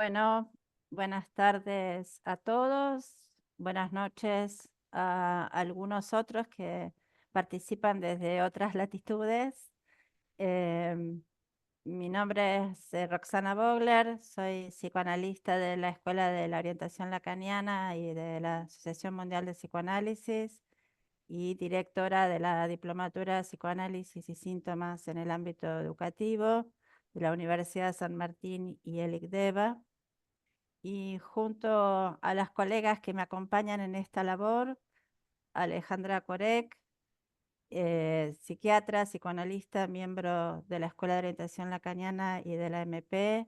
Bueno, buenas tardes a todos, buenas noches a algunos otros que participan desde otras latitudes. Em, Mi nombre es Roxana Vogler, soy psicoanalista de la Escuela de la Orientación Lacaniana y de la Asociación Mundial de Psicoanálisis y directora de la Diplomatura de Psicoanálisis y Síntomas en el ámbito educativo de la Universidad San Martín y el ICDEVA. Y junto a las colegas que me acompañan en esta labor, Alejandra Corec, psiquiatra, psicoanalista, miembro de la Escuela de Orientación Lacaniana y de la MP,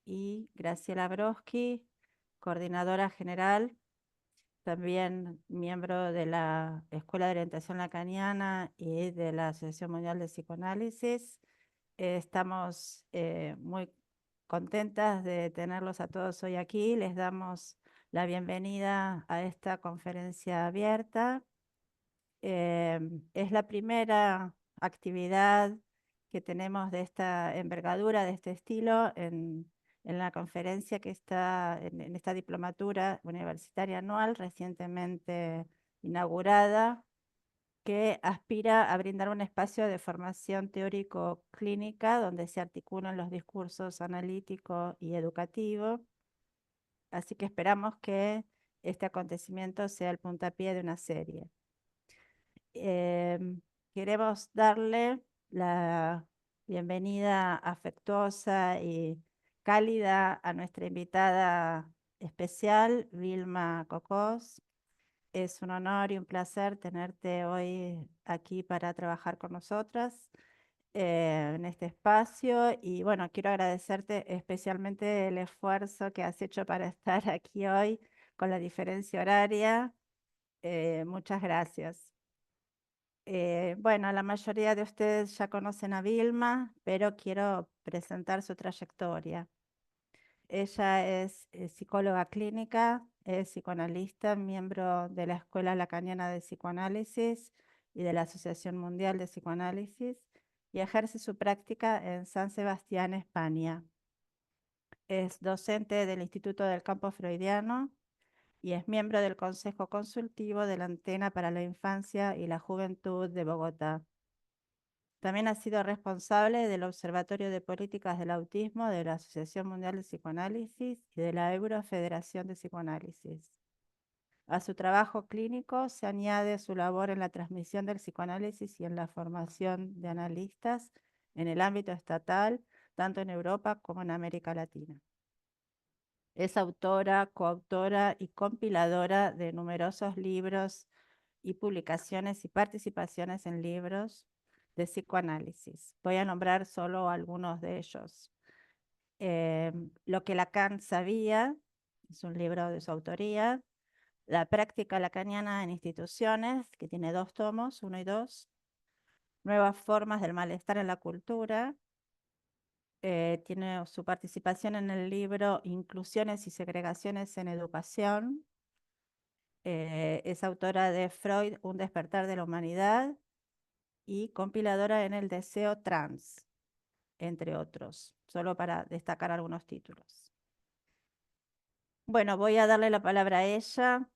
y Graciela Broski, coordinadora general, también miembro de la Escuela de Orientación Lacaniana y de la Asociación Mundial de Psicoanálisis. Estamos muy contentas de tenerlos a todos hoy aquí. Les damos la bienvenida a esta conferencia abierta. Es la primera actividad que tenemos de esta envergadura, de este estilo, en la conferencia que está en esta diplomatura universitaria anual recientemente inaugurada, que aspira a brindar un espacio de formación teórico-clínica donde se articulan los discursos analítico y educativo. Así que esperamos que este acontecimiento sea el puntapié de una serie. Queremos darle la bienvenida afectuosa y cálida a nuestra invitada especial, Vilma Cocós. Es un honor y un placer tenerte hoy aquí para trabajar con nosotras en este espacio. Y bueno, quiero agradecerte especialmente el esfuerzo que has hecho para estar aquí hoy con la diferencia horaria. Muchas gracias. Bueno, la mayoría de ustedes ya conocen a Vilma, pero quiero presentar su trayectoria. Ella es psicóloga clínica, es psicoanalista, miembro de la Escuela Lacaniana de Psicoanálisis y de la Asociación Mundial de Psicoanálisis, y ejerce su práctica en San Sebastián, España. Es docente del Instituto del Campo Freudiano y es miembro del Consejo Consultivo de la Antena para la Infancia y la Juventud de Bogotá. También ha sido responsable del Observatorio de Políticas del Autismo de la Asociación Mundial de Psicoanálisis y de la Eurofederación de Psicoanálisis. A su trabajo clínico se añade su labor en la transmisión del psicoanálisis y en la formación de analistas en el ámbito estatal, tanto en Europa como en América Latina. Es autora, coautora y compiladora de numerosos libros y publicaciones y participaciones en libros de psicoanálisis. Voy a nombrar solo algunos de ellos. Lo que Lacan sabía, es un libro de su autoría. La práctica lacaniana en instituciones, que tiene 2 tomos, 1 y 2. Nuevas formas del malestar en la cultura. Tiene su participación en el libro Inclusiones y segregaciones en educación. Es autora de Freud, Un despertar de la humanidad, y compiladora en El deseo trans, entre otros, solo para destacar algunos títulos. Bueno, voy a darle la palabra a ella,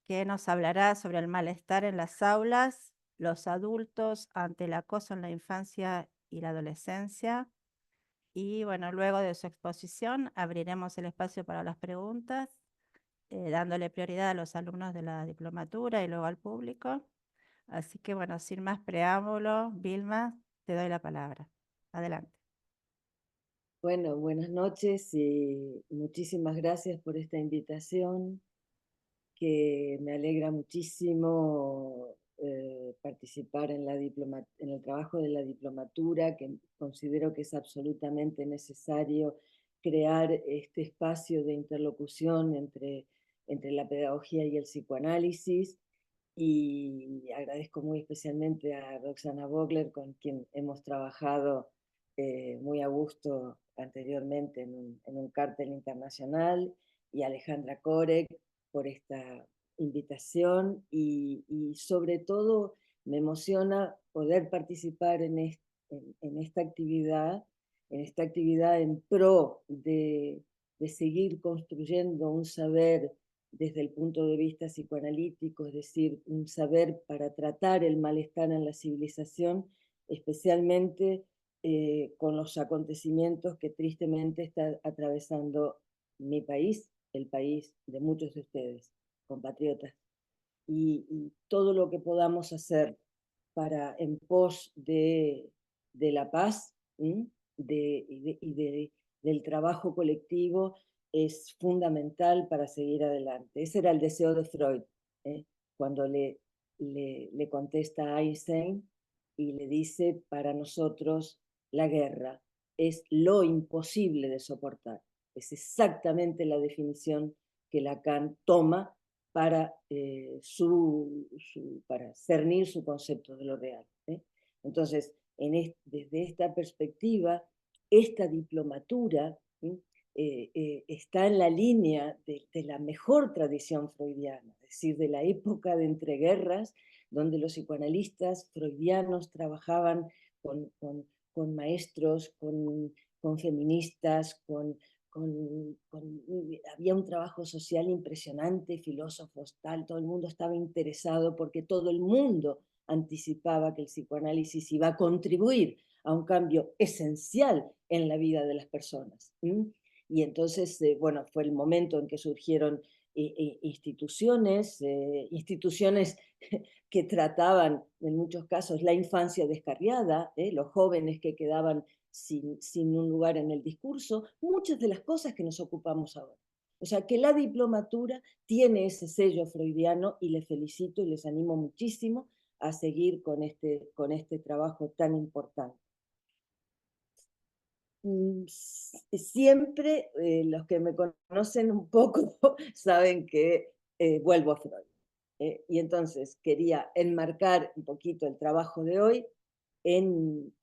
que nos hablará sobre el malestar en las aulas, los adultos ante el acoso en la infancia y la adolescencia. Y bueno, luego de su exposición abriremos el espacio para las preguntas, dándole prioridad a los alumnos de la diplomatura y luego al público. Así que bueno, sin más preámbulo, Vilma, te doy la palabra. Adelante. Bueno, buenas noches y muchísimas gracias por esta invitación, que me alegra muchísimo participar en en el trabajo de la diplomatura, que considero que es absolutamente necesario crear este espacio de interlocución entre la pedagogía y el psicoanálisis. Y agradezco muy especialmente a Roxana Vogler, con quien hemos trabajado muy a gusto anteriormente en un cártel internacional, y a Alejandra Corec por esta invitación, y sobre todo me emociona poder participar en esta actividad en pro de seguir construyendo un saber desde el punto de vista psicoanalítico, es decir, un saber para tratar el malestar en la civilización, especialmente con los acontecimientos que tristemente está atravesando mi país, el país de muchos de ustedes, compatriotas, y todo lo que podamos hacer para en pos de la paz, del trabajo colectivo es fundamental para seguir adelante. Ese era el deseo de Freud, ¿eh? Cuando le contesta a Einstein y le dice, para nosotros la guerra es lo imposible de soportar. Es exactamente la definición que Lacan toma para, para cernir su concepto de lo real. Entonces, desde esta perspectiva, esta diplomatura está en la línea de la mejor tradición freudiana, es decir, de la época de entreguerras, donde los psicoanalistas freudianos trabajaban con maestros, con feministas, había un trabajo social impresionante, filósofos, tal, todo el mundo estaba interesado porque todo el mundo anticipaba que el psicoanálisis iba a contribuir a un cambio esencial en la vida de las personas. Y entonces, bueno, fue el momento en que surgieron instituciones que trataban en muchos casos la infancia descarriada, los jóvenes que quedaban sin un lugar en el discurso, muchas de las cosas que nos ocupamos ahora. O sea que la diplomatura tiene ese sello freudiano y les felicito y les animo muchísimo a seguir con este trabajo tan importante. Siempre los que me conocen un poco saben que vuelvo a Freud. Y entonces quería enmarcar un poquito el trabajo de hoy en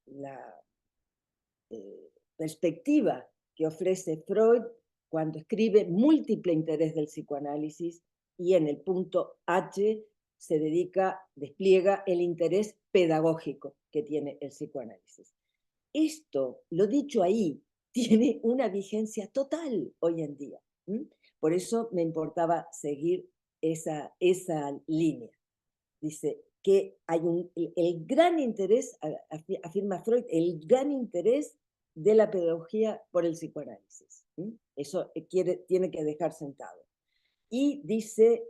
la perspectiva que ofrece Freud cuando escribe Múltiple interés del psicoanálisis, y en el punto H se despliega el interés pedagógico que tiene el psicoanálisis. Esto, lo dicho ahí, tiene una vigencia total hoy en día. Por eso me importaba seguir esa línea. Dice que hay el gran interés, afirma Freud, el gran interés de la pedagogía por el psicoanálisis. Eso tiene que dejar sentado. Y dice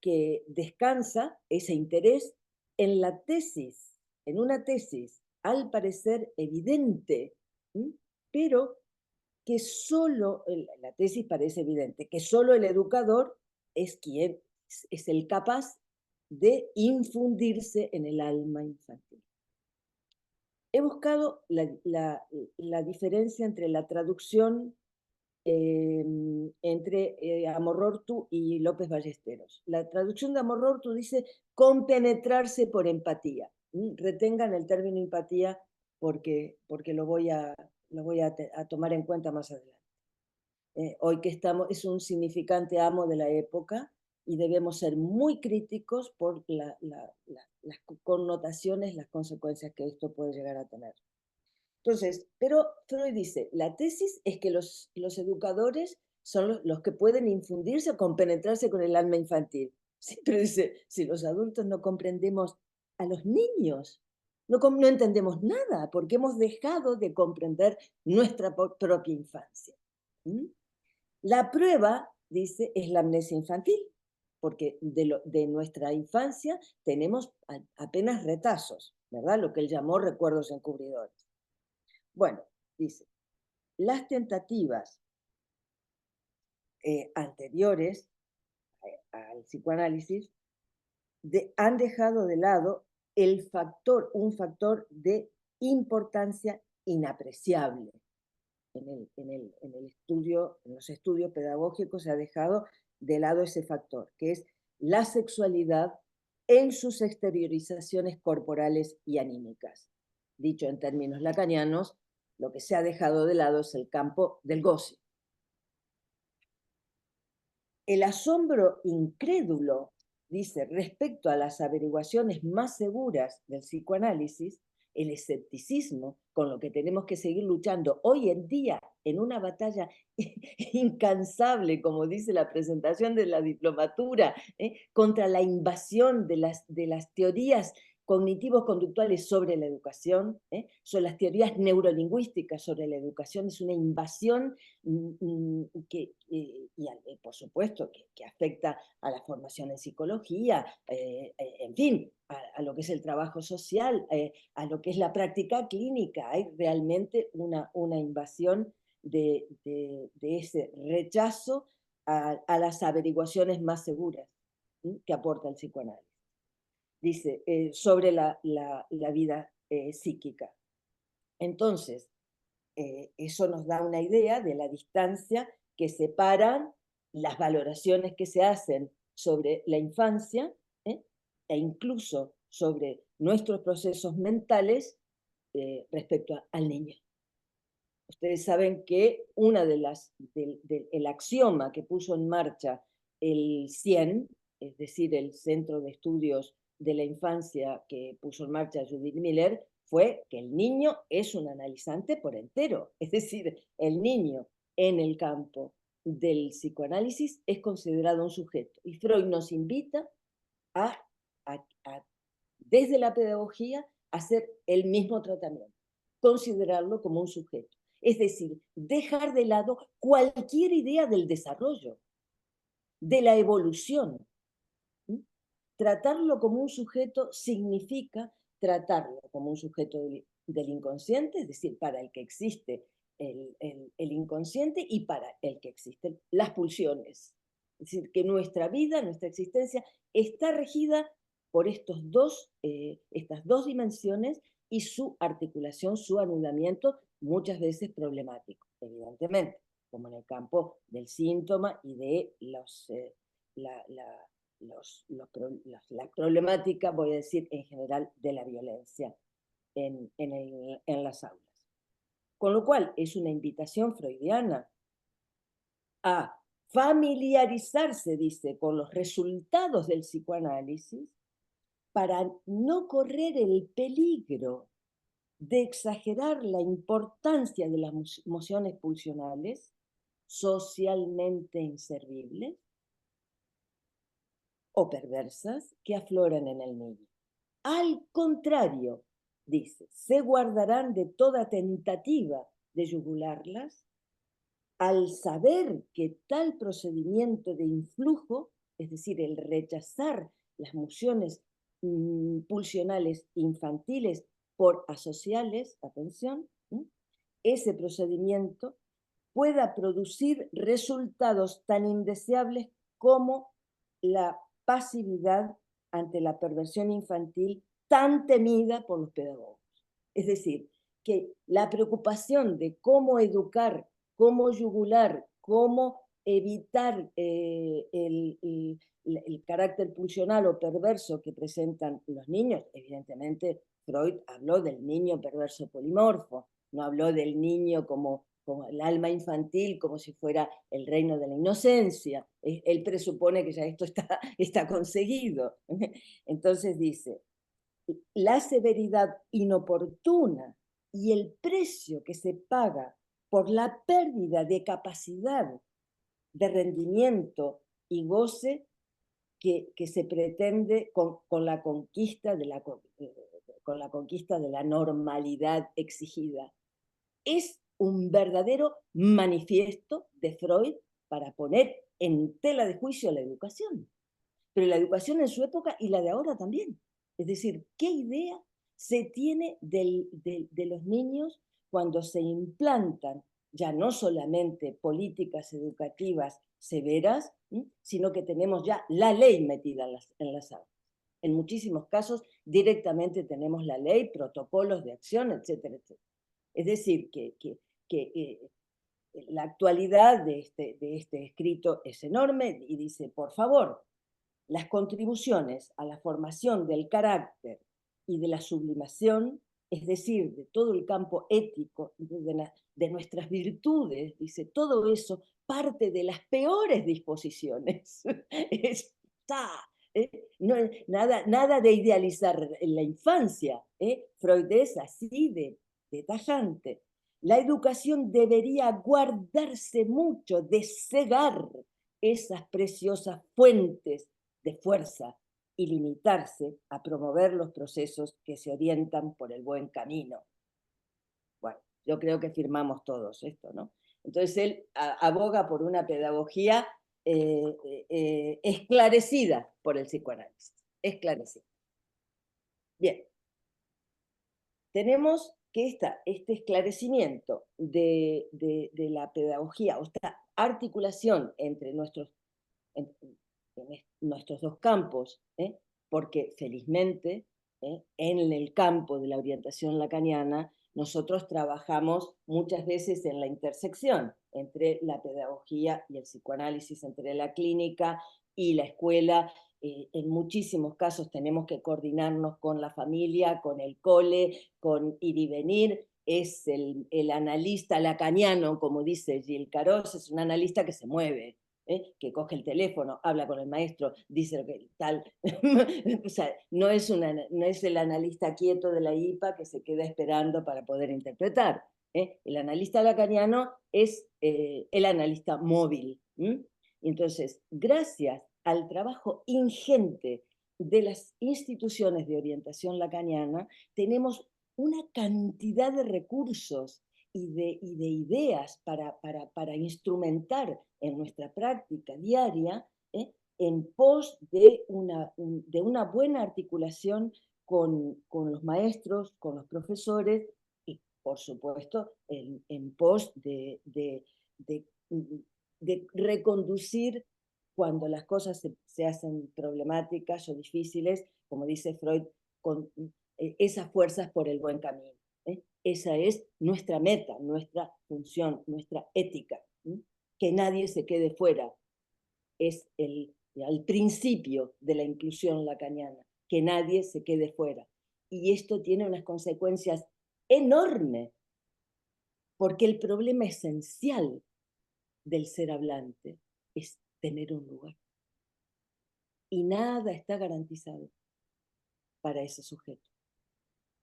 que descansa ese interés en la tesis, en una tesis al parecer evidente, pero que solo, la tesis parece evidente, que solo el educador es quien es el capaz de infundirse en el alma infantil. He buscado la diferencia entre la traducción entre Amorortu y López Ballesteros. La traducción de Amorortu dice compenetrarse por empatía. Retengan el término empatía porque lo voy a tomar en cuenta más adelante. Hoy que estamos, es un significante amo de la época y debemos ser muy críticos por las connotaciones, las consecuencias que esto puede llegar a tener. Entonces, pero Freud dice, la tesis es que los educadores son los que pueden infundirse o compenetrarse con el alma infantil. Sí, pero dice, si los adultos no comprendemos a los niños, no entendemos nada, porque hemos dejado de comprender nuestra propia infancia. La prueba, dice, es la amnesia infantil, porque de nuestra infancia tenemos apenas retazos, ¿verdad? Lo que él llamó recuerdos encubridores. Bueno, dice, las tentativas anteriores al psicoanálisis han dejado de lado un factor de importancia inapreciable. En los estudios pedagógicos se ha dejado de lado ese factor, que es la sexualidad en sus exteriorizaciones corporales y anímicas. Dicho en términos lacanianos, lo que se ha dejado de lado es el campo del goce. El asombro incrédulo, dice, respecto a las averiguaciones más seguras del psicoanálisis, el escepticismo con lo que tenemos que seguir luchando hoy en día en una batalla incansable, como dice la presentación de la diplomatura, contra la invasión de las teorías cognitivos conductuales sobre la educación, son las teorías neurolingüísticas sobre la educación, es una invasión y por supuesto que afecta a la formación en psicología, en fin, a lo que es el trabajo social, a lo que es la práctica clínica. Hay realmente una invasión de ese rechazo a las averiguaciones más seguras que aporta el psicoanálisis. Dice, sobre la vida psíquica. Entonces, eso nos da una idea de la distancia que separan las valoraciones que se hacen sobre la infancia, e incluso sobre nuestros procesos mentales respecto al niño. Ustedes saben que una de el axioma que puso en marcha el CIEN, es decir, el Centro de Estudios de la Infancia que puso en marcha Judith Miller, fue que el niño es un analizante por entero. Es decir, el niño en el campo del psicoanálisis es considerado un sujeto. Y Freud nos invita a desde la pedagogía, a hacer el mismo tratamiento, considerarlo como un sujeto. Es decir, dejar de lado cualquier idea del desarrollo, de la evolución. Tratarlo como un sujeto significa tratarlo como un sujeto del inconsciente, es decir, para el que existe el inconsciente y para el que existen las pulsiones. Es decir, que nuestra vida, nuestra existencia está regida por estas dos dimensiones y su articulación, su anudamiento, muchas veces problemático, evidentemente, como en el campo del síntoma y de la problemática, voy a decir, en general, de la violencia en las aulas. Con lo cual, es una invitación freudiana a familiarizarse, dice, con los resultados del psicoanálisis para no correr el peligro de exagerar la importancia de las emociones pulsionales socialmente inservibles o perversas que afloran en el niño. Al contrario, dice, se guardarán de toda tentativa de yugularlas al saber que tal procedimiento de influjo, es decir, el rechazar las emociones pulsionales infantiles por asociales, atención, ese procedimiento pueda producir resultados tan indeseables como la pasividad ante la perversión infantil tan temida por los pedagogos. Es decir, que la preocupación de cómo educar, cómo yugular, cómo evitar el carácter pulsional o perverso que presentan los niños, evidentemente Freud habló del niño perverso polimorfo, no habló del niño como el alma infantil, como si fuera el reino de la inocencia. Él presupone que ya esto está conseguido. Entonces dice, la severidad inoportuna y el precio que se paga por la pérdida de capacidad de rendimiento y goce que se pretende con la conquista de la normalidad exigida. Es un verdadero manifiesto de Freud para poner en tela de juicio la educación, pero la educación en su época y la de ahora también. Es decir, ¿qué idea se tiene de los niños cuando se implantan ya no solamente políticas educativas severas, sino que tenemos ya la ley metida en las aulas? En muchísimos casos directamente tenemos la ley, protocolos de acción, etcétera, etcétera. Es decir, que la actualidad de este escrito es enorme y dice, por favor, las contribuciones a la formación del carácter y de la sublimación, es decir, de todo el campo ético, de nuestras virtudes, dice, todo eso parte de las peores disposiciones. Está Nada de idealizar en la infancia. Freud es así de tajante. La educación debería guardarse mucho de cegar esas preciosas fuentes de fuerza y limitarse a promover los procesos que se orientan por el buen camino. Bueno, yo creo que firmamos todos esto, ¿no? Entonces él aboga por una pedagogía esclarecida por el psicoanálisis, esclarecida. Bien, tenemos que este esclarecimiento de la pedagogía, o esta articulación entre nuestros dos campos, porque felizmente en el campo de la orientación lacaniana nosotros trabajamos muchas veces en la intersección entre la pedagogía y el psicoanálisis, entre la clínica y la escuela. En muchísimos casos tenemos que coordinarnos con la familia, con el cole, con ir y venir. Es el analista lacaniano, como dice Gilles Caros, es un analista que se mueve, que coge el teléfono, habla con el maestro, dice lo que tal. O sea, no es el analista quieto de la IPA que se queda esperando para poder interpretar. El analista lacaniano es el analista móvil. Entonces, gracias al trabajo ingente de las instituciones de orientación lacaniana, tenemos una cantidad de recursos y de ideas para instrumentar en nuestra práctica diaria, en pos de una buena articulación con los maestros, con los profesores y, por supuesto, en pos de reconducir cuando las cosas se hacen problemáticas o difíciles, como dice Freud, con esas fuerzas por el buen camino. Esa es nuestra meta, nuestra función, nuestra ética. Que nadie se quede fuera. Es el principio de la inclusión lacaniana, que nadie se quede fuera. Y esto tiene unas consecuencias enormes, porque el problema esencial del ser hablante es tener un lugar. Y nada está garantizado para ese sujeto.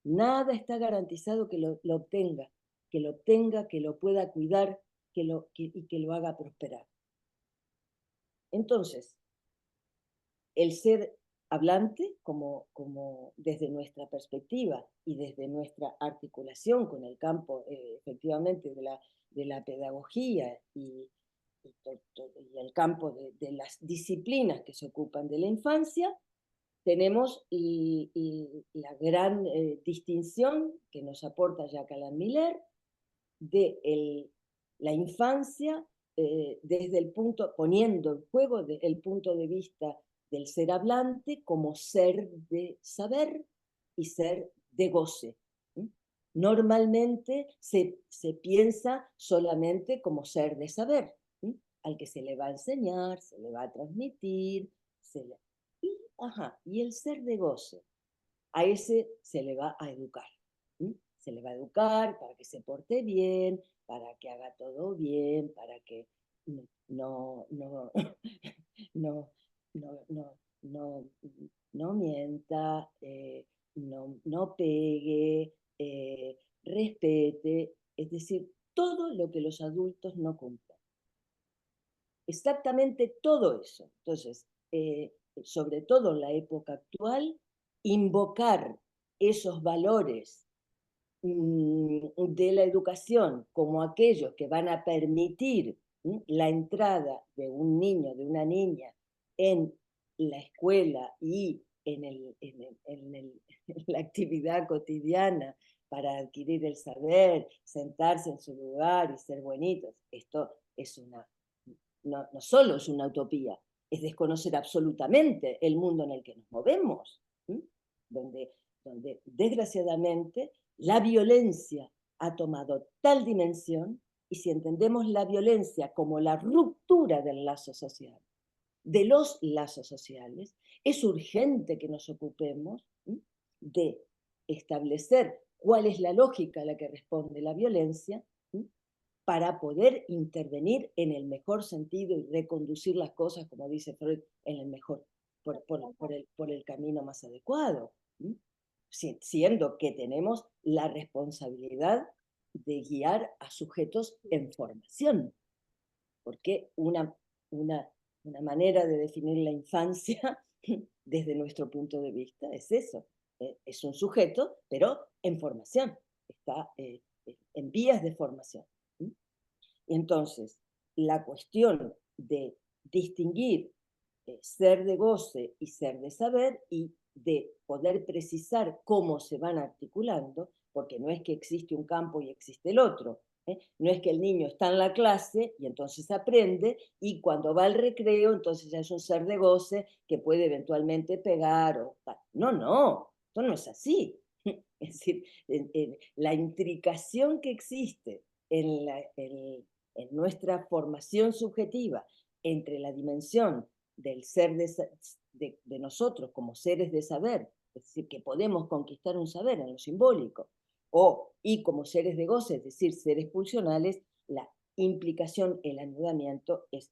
Nada está garantizado que lo obtenga, que lo pueda cuidar, y que lo haga prosperar. Entonces, el ser hablante, como desde nuestra perspectiva y desde nuestra articulación con el campo, efectivamente, de la pedagogía y el campo de las disciplinas que se ocupan de la infancia, tenemos la gran distinción que nos aporta Jacques Alain Miller de la infancia desde poniendo en juego el punto de vista del ser hablante como ser de saber y ser de goce. Normalmente se piensa solamente como ser de saber, al que se le va a enseñar, se le va a transmitir, y el ser de goce, a ese se le va a educar. Se le va a educar para que se porte bien, para que haga todo bien, para que no, no, no, no, no, no, no mienta, no pegue, respete, es decir, todo lo que los adultos no cumplen. Exactamente todo eso. Entonces, sobre todo en la época actual, invocar esos valores de la educación como aquellos que van a permitir la entrada de un niño, de una niña en la escuela y en la actividad cotidiana para adquirir el saber, sentarse en su lugar y ser bonitos. Esto es no solo es una utopía, es desconocer absolutamente el mundo en el que nos movemos, donde desgraciadamente la violencia ha tomado tal dimensión, y si entendemos la violencia como la ruptura del lazo social, de los lazos sociales, es urgente que nos ocupemos de establecer cuál es la lógica a la que responde la violencia para poder intervenir en el mejor sentido y reconducir las cosas, como dice Freud, en el mejor por el camino más adecuado, siendo que tenemos la responsabilidad de guiar a sujetos en formación, porque una manera de definir la infancia desde nuestro punto de vista es eso, es un sujeto, pero en formación, está en vías de formación. Entonces, la cuestión de distinguir ser de goce y ser de saber, y de poder precisar cómo se van articulando, porque no es que existe un campo y existe el otro, no es que el niño está en la clase y entonces aprende, y cuando va al recreo entonces ya es un ser de goce que puede eventualmente pegar o tal. No, no, esto no es así. Es decir, la intricación que existe en, en nuestra formación subjetiva entre la dimensión del ser de nosotros como seres de saber, es decir, que podemos conquistar un saber en lo simbólico, y como seres de goce, es decir, seres pulsionales, la implicación, el anudamiento es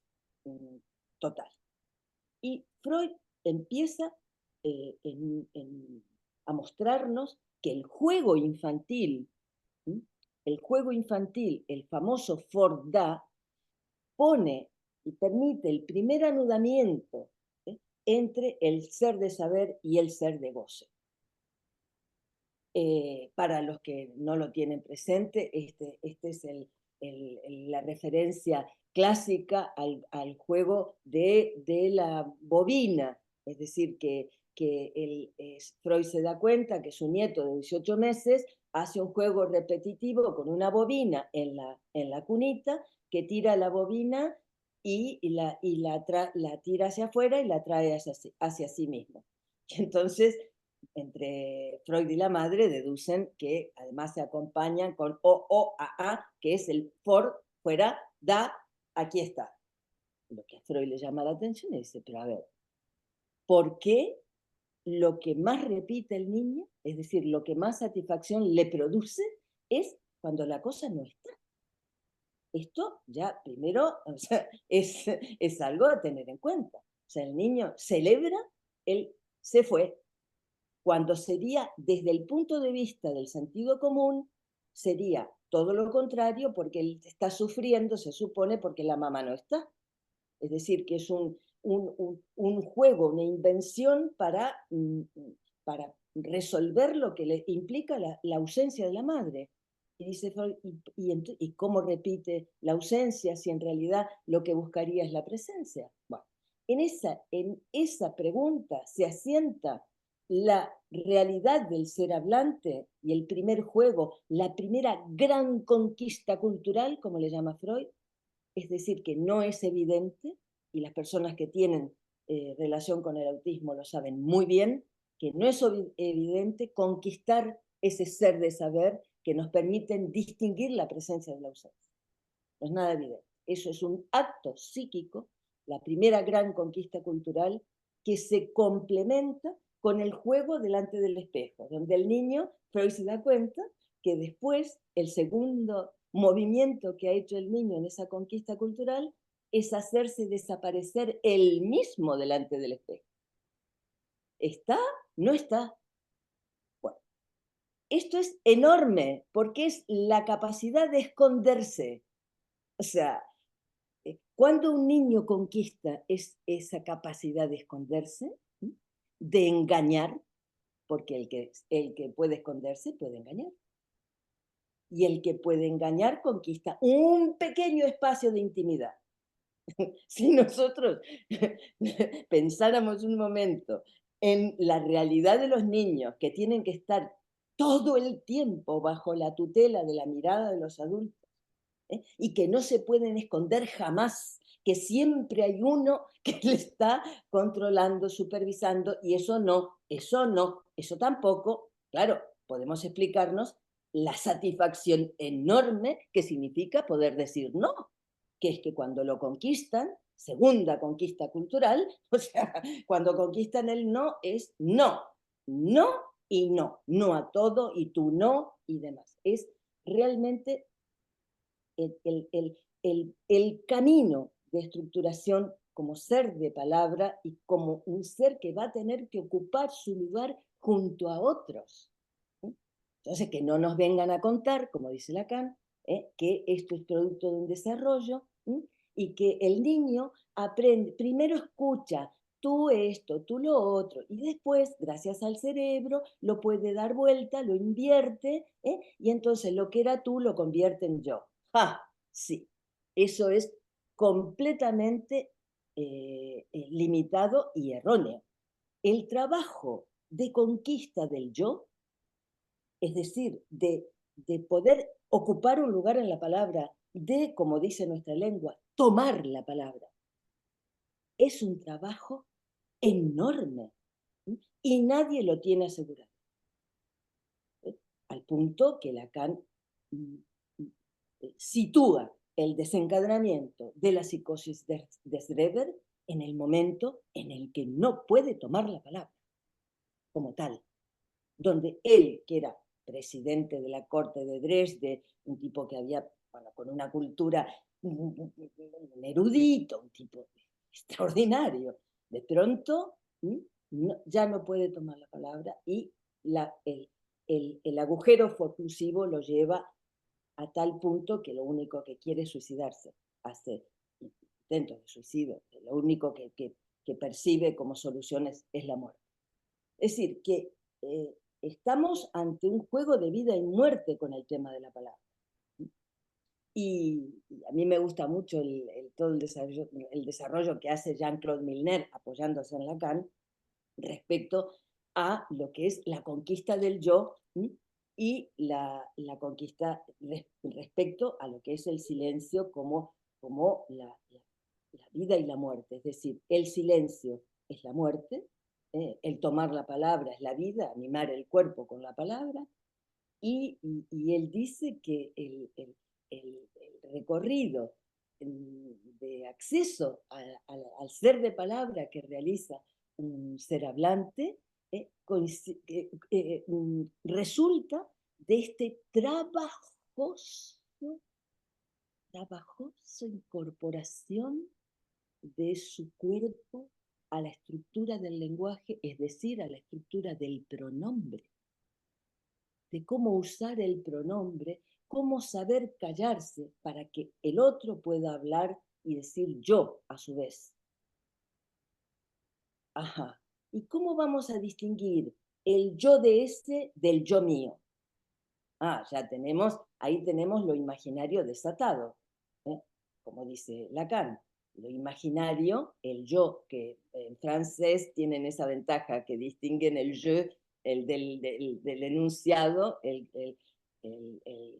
total. Y Freud empieza a mostrarnos que el juego infantil, el famoso Ford-Da, pone y permite el primer anudamiento entre el ser de saber y el ser de goce. Para los que no lo tienen presente, este es la referencia clásica al juego de la bobina, es decir, que Freud se da cuenta que su nieto de 18 meses hace un juego repetitivo con una bobina en la cunita, que tira la bobina y la tira hacia afuera y la trae hacia sí mismo. Y entonces, entre Freud y la madre deducen que además se acompañan con o, a, que es el for, fuera, da, aquí está. Lo que a Freud le llama la atención es, dice, pero a ver, ¿por qué lo que más repite el niño, es decir, lo que más satisfacción le produce, es cuando la cosa no está? Esto ya primero, o sea, es algo a tener en cuenta. O sea, el niño celebra el se fue, cuando sería, desde el punto de vista del sentido común, sería todo lo contrario, porque él está sufriendo, se supone, porque la mamá no está. Es decir, que es un juego, una invención para resolver lo que le implica la ausencia de la madre. Y dice Freud, ¿y cómo repite la ausencia si en realidad lo que buscaría es la presencia? Bueno, en esa pregunta se asienta la realidad del ser hablante y el primer juego, la primera gran conquista cultural, como le llama Freud. Es decir, que no es evidente, y las personas que tienen relación con el autismo lo saben muy bien, que no es evidente conquistar ese ser de saber que nos permiten distinguir la presencia de la ausencia. No es nada evidente. Eso es un acto psíquico, la primera gran conquista cultural, que se complementa con el juego delante del espejo, donde el niño, Freud se da cuenta que después el segundo movimiento que ha hecho el niño en esa conquista cultural es hacerse desaparecer él mismo delante del espejo. ¿Está? No está. Bueno, esto es enorme porque es la capacidad de esconderse. O sea, cuando un niño conquista esa capacidad de esconderse, de engañar, porque el que puede esconderse puede engañar. Y el que puede engañar conquista un pequeño espacio de intimidad. Si nosotros pensáramos un momento en la realidad de los niños que tienen que estar todo el tiempo bajo la tutela de la mirada de los adultos, y que no se pueden esconder jamás, que siempre hay uno que le está controlando, supervisando, y eso no, eso tampoco. Claro, podemos explicarnos la satisfacción enorme que significa poder decir no, que es que cuando lo conquistan, segunda conquista cultural, o sea, cuando conquistan el no es no, no y no, no a todo y tú no y demás. Es realmente el camino de estructuración como ser de palabra y como un ser que va a tener que ocupar su lugar junto a otros. Entonces, que no nos vengan a contar, como dice Lacan, que esto es producto de un desarrollo, y que el niño aprende, primero escucha, tú esto, tú lo otro, y después, gracias al cerebro, lo puede dar vuelta, lo invierte, y entonces lo que era tú lo convierte en yo. ¡Ja! Sí, eso es completamente limitado y erróneo. El trabajo de conquista del yo, es decir, de poder ocupar un lugar en la palabra, de, como dice nuestra lengua, tomar la palabra, es un trabajo enorme y nadie lo tiene asegurado. Al punto que Lacan sitúa el desencadenamiento de la psicosis de Schreber en el momento en el que no puede tomar la palabra como tal, donde él, que era presidente de la corte de Dresde, un tipo que había, bueno, con una cultura, un erudito, un tipo extraordinario, de pronto ya no puede tomar la palabra y el agujero oclusivo lo lleva a tal punto que lo único que quiere es suicidarse, hace intentos de suicidio, lo único que percibe como soluciones es la muerte. Es decir, que estamos ante un juego de vida y muerte con el tema de la palabra. Y a mí me gusta mucho todo el desarrollo que hace Jean-Claude Milner apoyándose en Lacan respecto a lo que es la conquista del yo y la conquista respecto a lo que es el silencio como la vida y la muerte. Es decir, el silencio es la muerte, el tomar la palabra es la vida, animar el cuerpo con la palabra, y él dice que el recorrido de acceso al ser de palabra que realiza un ser hablante resulta de este trabajoso incorporación de su cuerpo a la estructura del lenguaje, es decir, a la estructura del pronombre, de cómo usar el pronombre, cómo saber callarse para que el otro pueda hablar y decir yo a su vez. Ajá. ¿Y cómo vamos a distinguir el yo de ese del yo mío? Ah, ya tenemos, ahí tenemos lo imaginario desatado, como dice Lacan. Lo imaginario, el yo, que en francés tienen esa ventaja que distinguen el je, el del enunciado, el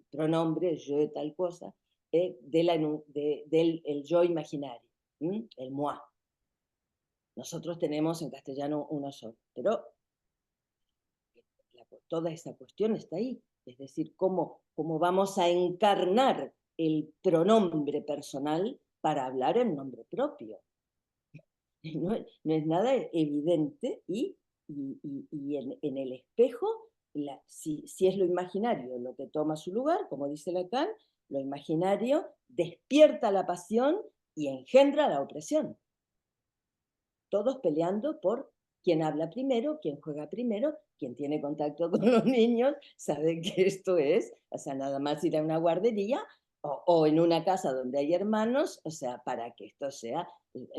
pronombre, je tal cosa, del el yo imaginario, el moi. Nosotros tenemos en castellano uno solo, pero toda esa cuestión está ahí. Es decir, cómo vamos a encarnar el pronombre personal para hablar en nombre propio. No es nada evidente y en el espejo, si es lo imaginario lo que toma su lugar, como dice Lacan, lo imaginario despierta la pasión y engendra la opresión. Todos peleando por quién habla primero, quién juega primero, quien tiene contacto con los niños sabe que esto es, o sea, nada más ir a una guardería o en una casa donde hay hermanos, o sea, para que esto sea la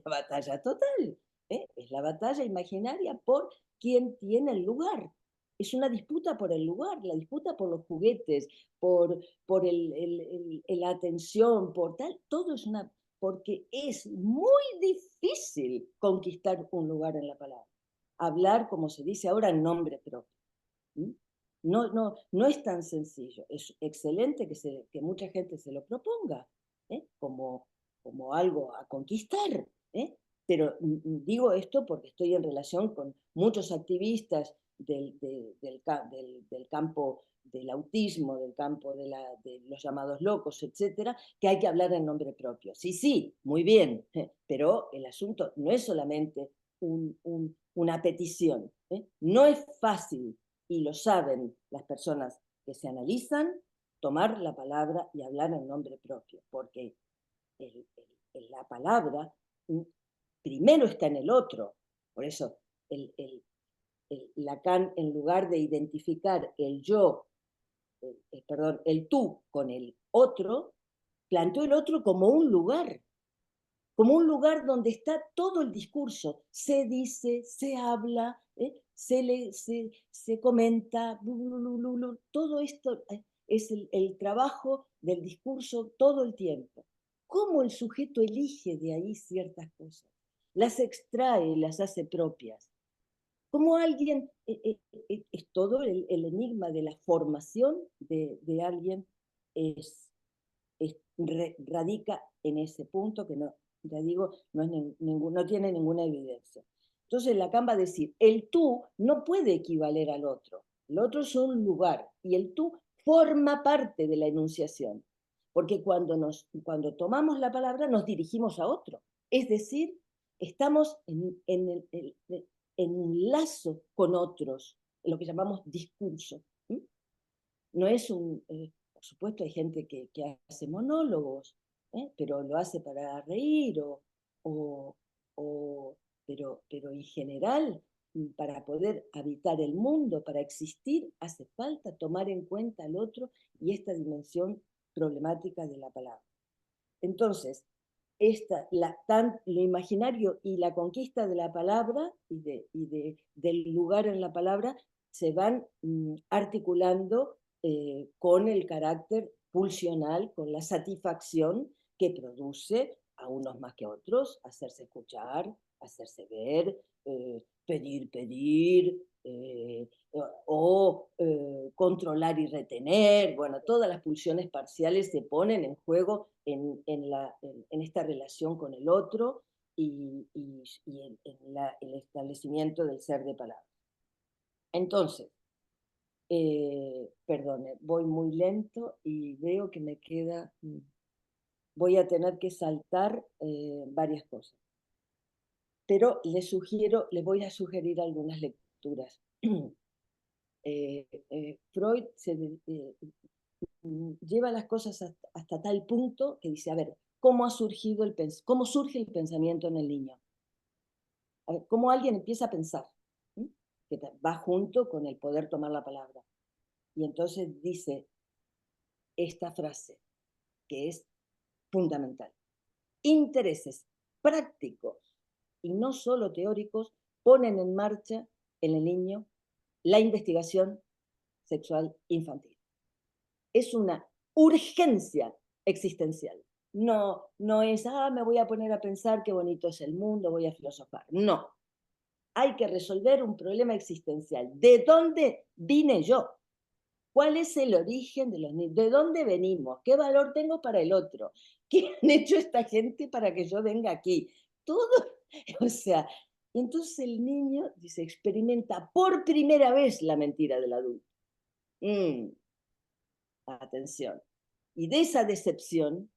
batalla total. Es la batalla imaginaria por quién tiene el lugar. Es una disputa por el lugar, la disputa por los juguetes, por la atención, por tal, todo es una porque es muy difícil conquistar un lugar en la palabra. Hablar, como se dice ahora, en nombre propio. No es tan sencillo. Es excelente que mucha gente se lo proponga como algo a conquistar. Pero digo esto porque estoy en relación con muchos activistas del campo del autismo, del campo de los llamados locos, etcétera, que hay que hablar en nombre propio. Sí, sí, muy bien, pero el asunto no es solamente una petición. No es fácil, y lo saben las personas que se analizan, tomar la palabra y hablar en nombre propio, porque la palabra primero está en el otro. Por eso Lacan, en lugar de identificar el yo, perdón, el tú con el otro, planteó el otro como un lugar donde está todo el discurso. Se dice, se habla, se comenta, todo esto es el trabajo del discurso todo el tiempo. ¿Cómo el sujeto elige de ahí ciertas cosas? Las extrae, las hace propias. ¿Cómo alguien, es todo el enigma de la formación de alguien, radica en ese punto que no, ya digo, no tiene ninguna evidencia. Entonces Lacan va a decir, el tú no puede equivaler al otro. El otro es un lugar y el tú forma parte de la enunciación. Porque cuando tomamos la palabra nos dirigimos a otro. Es decir, estamos en un lazo con otros, lo que llamamos discurso. No es por supuesto hay gente que hace monólogos, pero lo hace para reír, o, pero en general, para poder habitar el mundo, para existir, hace falta tomar en cuenta al otro y esta dimensión problemática de la palabra. Entonces, lo imaginario y la conquista de la palabra del lugar en la palabra se van articulando con el carácter pulsional, con la satisfacción que produce a unos más que a otros, hacerse escuchar, hacerse ver, pedir, o controlar y retener. Bueno, todas las pulsiones parciales se ponen en juego en esta relación con el otro y en el establecimiento del ser de palabra. Entonces, perdone, voy muy lento y veo que me queda, voy a tener que saltar varias cosas. Pero les voy a sugerir algunas lecturas. Freud lleva las cosas hasta tal punto que dice, a ver, ¿cómo surge el pensamiento en el niño? A ver, ¿cómo alguien empieza a pensar? Que va junto con el poder tomar la palabra. Y entonces dice esta frase, que es fundamental. Intereses prácticos y no solo teóricos ponen en marcha en el niño la investigación sexual infantil. Es una urgencia existencial. No es, me voy a poner a pensar qué bonito es el mundo, voy a filosofar. No. Hay que resolver un problema existencial. ¿De dónde vine yo? ¿Cuál es el origen de los niños? ¿De dónde venimos? ¿Qué valor tengo para el otro? ¿Qué han hecho esta gente para que yo venga aquí? Todo, o sea, entonces el niño, dice, experimenta por primera vez la mentira del adulto. Atención. Y de esa decepción,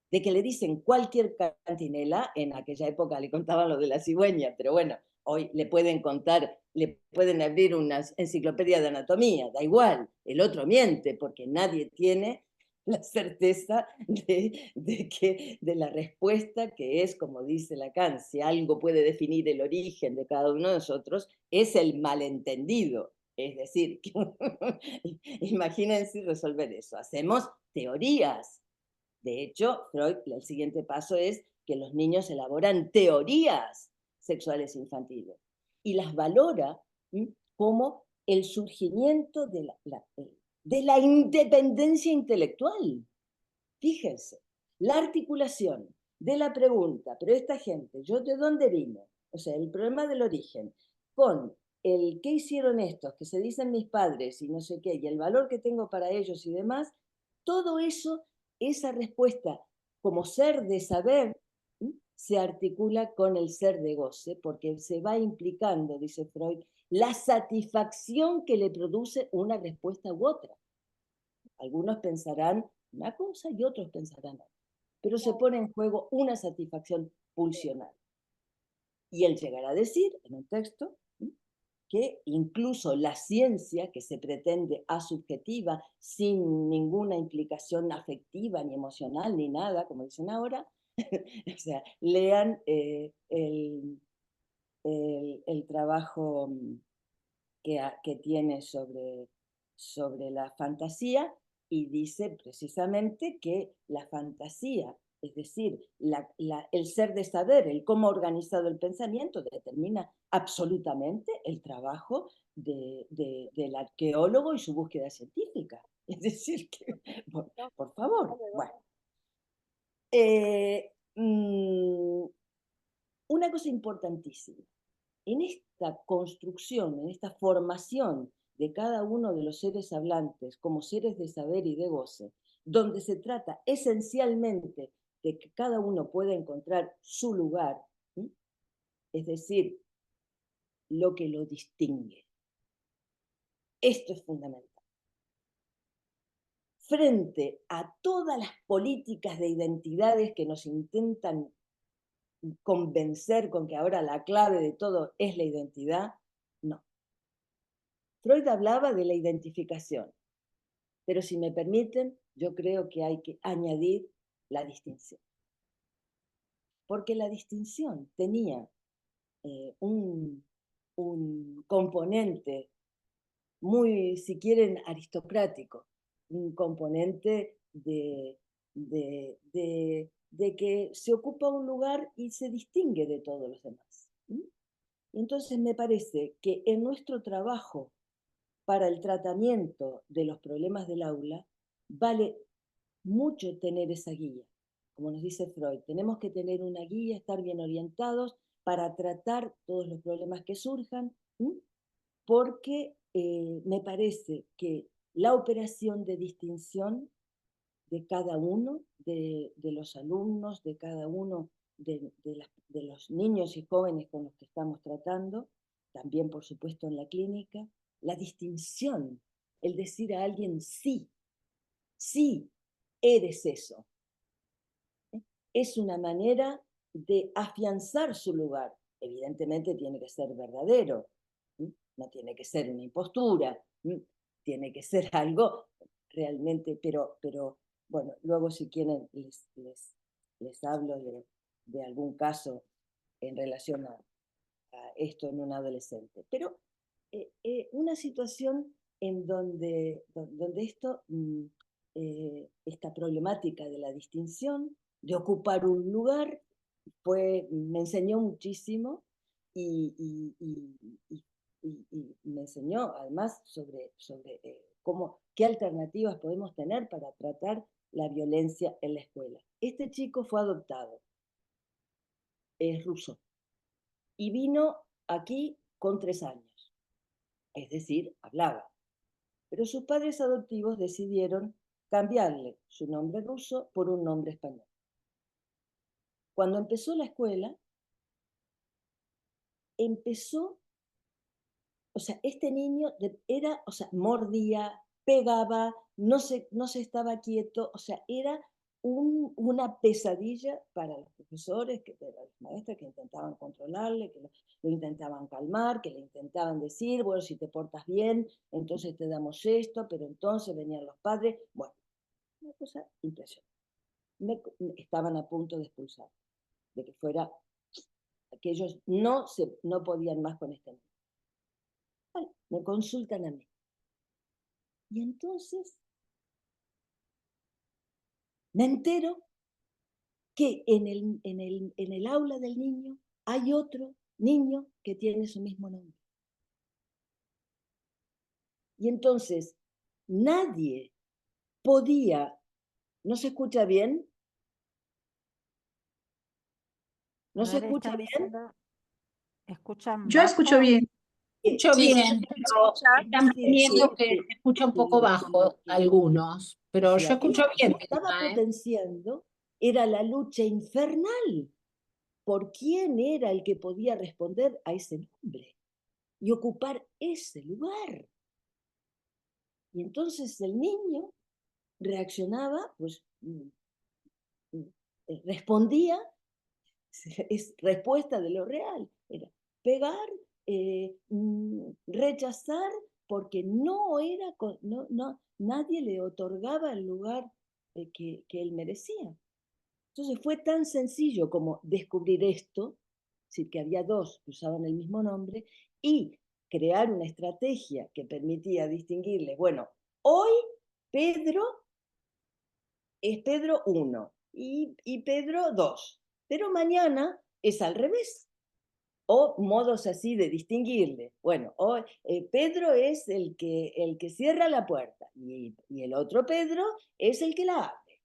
de que le dicen cualquier cantinela, en aquella época le contaban lo de la cigüeña, pero bueno, hoy le pueden contar, le pueden abrir una enciclopedia de anatomía, da igual, el otro miente, porque nadie tiene la certeza de la respuesta, que es, como dice Lacan, si algo puede definir el origen de cada uno de nosotros, es el malentendido. Es decir, imagínense resolver eso. Hacemos teorías. De hecho, Freud, el siguiente paso es que los niños elaboran teorías sexuales infantiles y las valora como el surgimiento de la independencia intelectual. Fíjense, la articulación de la pregunta, pero esta gente, ¿yo de dónde vine? O sea, el problema del origen, con el qué hicieron estos, que se dicen mis padres y no sé qué, y el valor que tengo para ellos y demás, todo eso, esa respuesta como ser de saber, se articula con el ser de goce, porque se va implicando, dice Freud, la satisfacción que le produce una respuesta u otra. Algunos pensarán una cosa y otros pensarán otra, pero se pone en juego una satisfacción pulsional. Y él llegará a decir en un texto que incluso la ciencia, que se pretende asubjetiva, sin ninguna implicación afectiva, ni emocional, ni nada, como dicen ahora, O sea, lean el trabajo que tiene sobre la fantasía, y dice precisamente que la fantasía, es decir, el ser de saber, el cómo organizado el pensamiento, determina absolutamente el trabajo del arqueólogo y su búsqueda científica. Es decir, que, por favor, bueno. Una cosa importantísima, en esta construcción, en esta formación de cada uno de los seres hablantes como seres de saber y de goce, donde se trata esencialmente de que cada uno pueda encontrar su lugar, ¿sí? Es decir, lo que lo distingue. Esto es fundamental. Frente a todas las políticas de identidades que nos intentan convencer con que ahora la clave de todo es la identidad, no. Freud hablaba de la identificación, pero si me permiten, yo creo que hay que añadir la distinción. Porque la distinción tenía un componente muy, si quieren, aristocrático, un componente de que se ocupa un lugar y se distingue de todos los demás. Entonces me parece que en nuestro trabajo para el tratamiento de los problemas del aula, vale mucho tener esa guía. Como nos dice Freud, tenemos que tener una guía, estar bien orientados para tratar todos los problemas que surjan, porque me parece que la operación de distinción de cada uno de los alumnos, de cada uno de los niños y jóvenes con los que estamos tratando, también por supuesto en la clínica, la distinción, el decir a alguien sí, sí, eres eso, es una manera de afianzar su lugar. Evidentemente tiene que ser verdadero, no tiene que ser una impostura, tiene que ser algo realmente, pero bueno, luego si quieren les hablo de algún caso en relación a esto en un adolescente. Pero una situación en donde esta problemática de la distinción, de ocupar un lugar, me enseñó muchísimo y, me enseñó además sobre qué alternativas podemos tener para tratar la violencia en la escuela. Este chico fue adoptado, es ruso, y vino aquí con 3 años, es decir, hablaba. Pero sus padres adoptivos decidieron cambiarle su nombre ruso por un nombre español. Cuando empezó la escuela, o sea, este niño era, o sea, mordía, pegaba, no se estaba quieto, o sea, era una pesadilla para los profesores, para las maestras que intentaban controlarle, que lo intentaban calmar, que le intentaban decir, bueno, si te portas bien, entonces te damos esto, pero entonces venían los padres, bueno, una cosa impresionante. Estaban a punto de expulsar, de que fuera, que ellos no podían más con este niño. Bueno, me consultan a mí. Y entonces me entero que en el aula del niño hay otro niño que tiene su mismo nombre. Y entonces nadie podía, ¿no se escucha bien? A ¿No se ver, escucha están bien? diciendo, ¿escuchan Yo escucho bajo? bien. Escucho Sí, bien, pero están sí, poniendo sí, que sí, se escucha un poco sí, bajo sí. algunos, O pero yo sea, escucho esto bien, se estaba Vilma, ¿eh? potenciando, era la lucha infernal por quién era el que podía responder a ese nombre y ocupar ese lugar. Y entonces el niño reaccionaba, pues respondía, es respuesta de lo real, era pegar, rechazar, porque no era, nadie le otorgaba el lugar que él merecía. Entonces fue tan sencillo como descubrir esto, es decir, que había dos que usaban el mismo nombre, y crear una estrategia que permitía distinguirles. Bueno, hoy Pedro es Pedro 1 y Pedro 2, pero mañana es al revés. O modos así de distinguirle. Bueno, hoy, Pedro es el que cierra la puerta y el otro Pedro es el que la abre.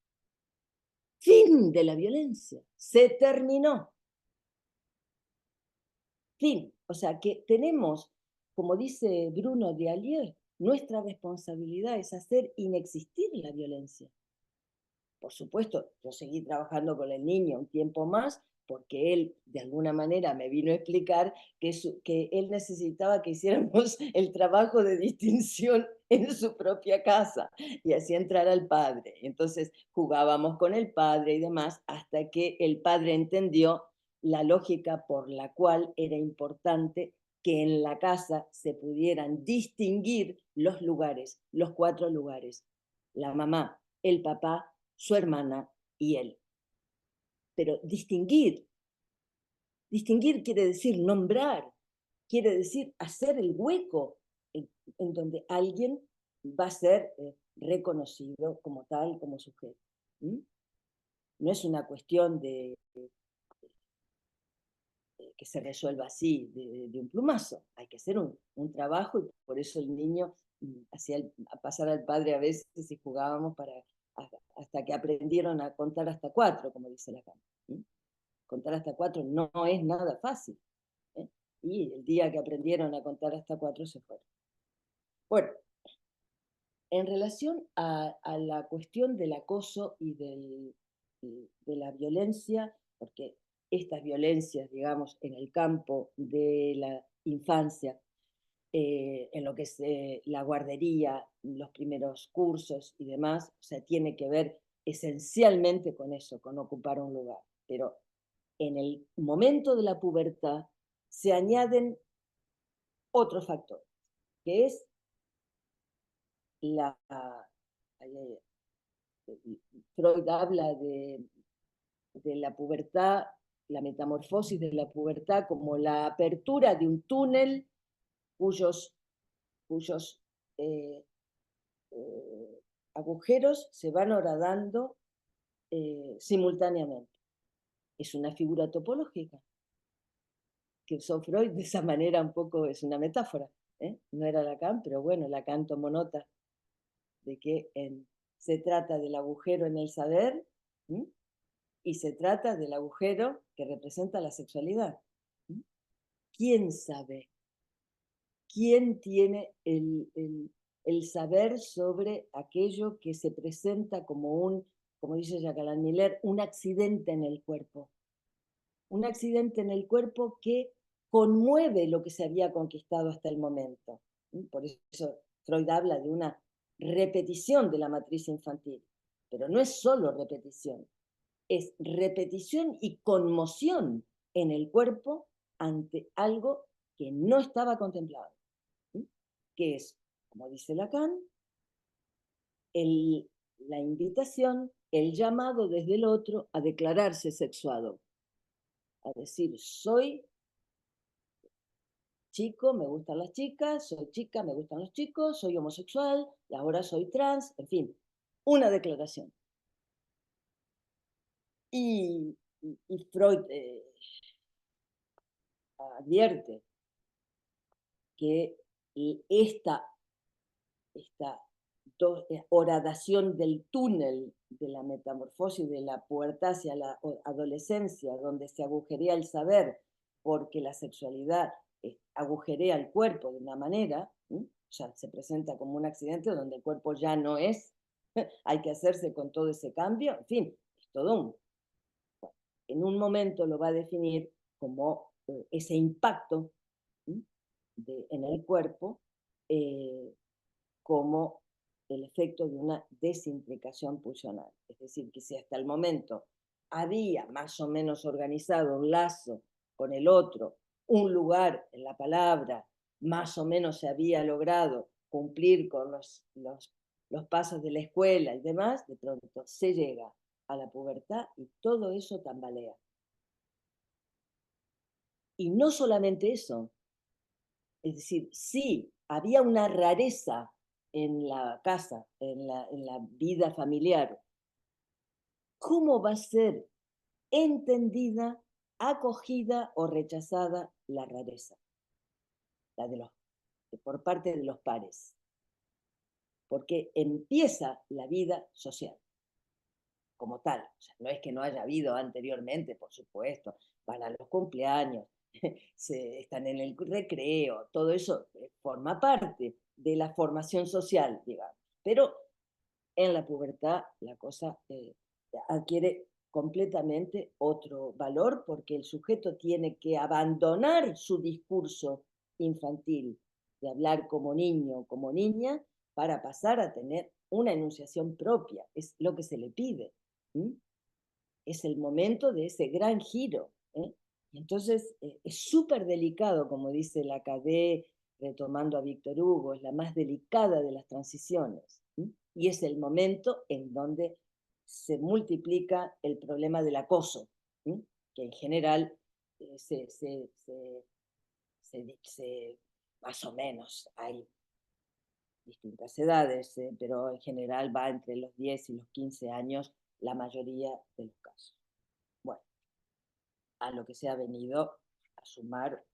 Fin de la violencia. Se terminó. Fin. O sea que tenemos, como dice Bruno de Allier, nuestra responsabilidad es hacer inexistir la violencia. Por supuesto, yo seguí trabajando con el niño un tiempo más porque él de alguna manera me vino a explicar que él necesitaba que hiciéramos el trabajo de distinción en su propia casa y así entrar al padre. Entonces jugábamos con el padre y demás hasta que el padre entendió la lógica por la cual era importante que en la casa se pudieran distinguir los lugares, los 4 lugares, la mamá, el papá, su hermana y él. Pero distinguir quiere decir nombrar, quiere decir hacer el hueco en donde alguien va a ser reconocido como tal, como sujeto. ¿Mm? No es una cuestión de que se resuelva así, de un plumazo. Hay que hacer un trabajo y por eso el niño hacía pasar al padre a veces y jugábamos hasta que aprendieron a contar hasta 4, como dice la Lacan. Contar hasta 4 no es nada fácil. ¿eh? Y el día que aprendieron a contar hasta 4 se fueron. Bueno, en relación a la cuestión del acoso y de la violencia, porque estas violencias, digamos, en el campo de la infancia, en lo que es la guardería, los primeros cursos y demás, o sea, tiene que ver esencialmente con eso, con ocupar un lugar. Pero en el momento de la pubertad se añaden otros factores, que es la... Freud habla de la pubertad, la metamorfosis de la pubertad como la apertura de un túnel cuyos eh, agujeros se van horadando simultáneamente. Es una figura topológica que usó Freud de esa manera un poco, es una metáfora. No era Lacan, pero bueno, Lacan tomó nota de que se trata del agujero en el saber y se trata del agujero que representa la sexualidad. ¿Quién sabe? ¿Quién tiene el saber sobre aquello que se presenta como como dice Jacques Miller, un accidente en el cuerpo? Un accidente en el cuerpo que conmueve lo que se había conquistado hasta el momento. Por eso Freud habla de una repetición de la matriz infantil, pero no es solo repetición, es repetición y conmoción en el cuerpo ante algo que no estaba contemplado, que es, como dice Lacan, la invitación, el llamado desde el otro a declararse sexuado, a decir, soy chico, me gustan las chicas, soy chica, me gustan los chicos, soy homosexual y ahora soy trans, en fin, una declaración. Y Freud advierte que esta horadación del túnel de la metamorfosis de la pubertad hacia la adolescencia, donde se agujerea el saber porque la sexualidad agujerea el cuerpo de una manera, ya se presenta como un accidente donde el cuerpo ya no es, hay que hacerse con todo ese cambio, en fin, es todo en un momento lo va a definir como ese impacto en el cuerpo como el efecto de una desimplicación pulsional. Es decir, que si hasta el momento había más o menos organizado un lazo con el otro, un lugar en la palabra, más o menos se había logrado cumplir con los pasos de la escuela y demás, de pronto se llega a la pubertad y todo eso tambalea. Y no solamente eso, es decir, sí, había una rareza en la casa, en la vida familiar. ¿Cómo va a ser entendida, acogida o rechazada la rareza? La por parte de los pares. Porque empieza la vida social como tal. O sea, no es que no haya habido anteriormente, por supuesto, van a los cumpleaños, están en el recreo, todo eso forma parte de la formación social, digamos. Pero en la pubertad la cosa adquiere completamente otro valor porque el sujeto tiene que abandonar su discurso infantil de hablar como niño, como niña, para pasar a tener una enunciación propia. Es lo que se le pide. ¿Mm? Es el momento de ese gran giro. Entonces, es súper delicado, como dice la Cadé, retomando a Víctor Hugo, es la más delicada de las transiciones. Y es el momento en donde se multiplica el problema del acoso, que en general más o menos hay distintas edades, pero en general va entre los 10 y los 15 años la mayoría de los casos. Bueno, a lo que se ha venido a sumar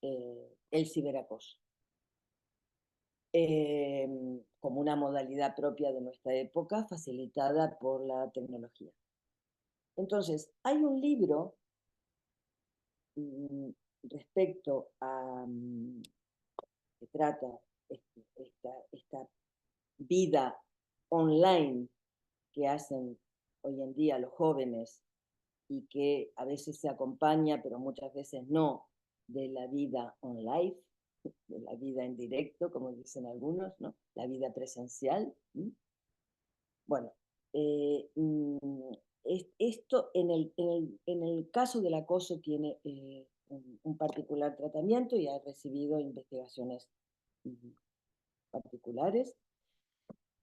el ciberacoso. Como una modalidad propia de nuestra época, facilitada por la tecnología. Entonces, hay un libro respecto a que trata esta vida online que hacen hoy en día los jóvenes y que a veces se acompaña, pero muchas veces no, de la vida online, de la vida en directo, como dicen algunos, ¿no? La vida presencial. Bueno, esto en el caso del acoso tiene un particular tratamiento y ha recibido investigaciones particulares.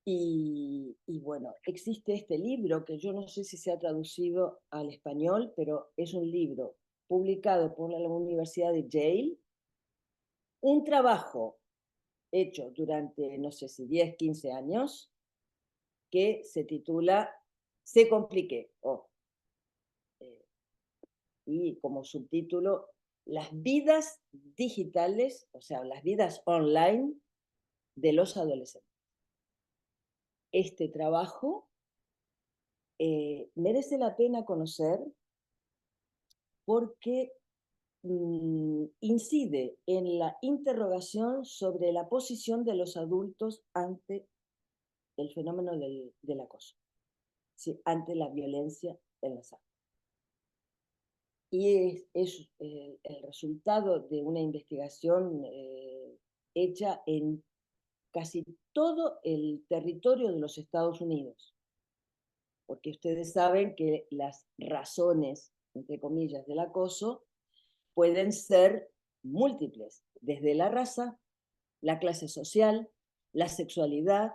Y bueno, existe este libro que yo no sé si se ha traducido al español, pero es un libro publicado por la Universidad de Yale, un trabajo hecho durante, no sé si 10, 15 años, que se titula Se compliqué, y como subtítulo, las vidas digitales, o sea, las vidas online de los adolescentes. Este trabajo merece la pena conocer porque incide en la interrogación sobre la posición de los adultos ante el fenómeno del acoso, ¿sí? Ante la violencia en las aulas. Y es el resultado de una investigación hecha en casi todo el territorio de los Estados Unidos, porque ustedes saben que las razones, entre comillas, del acoso pueden ser múltiples, desde la raza, la clase social, la sexualidad,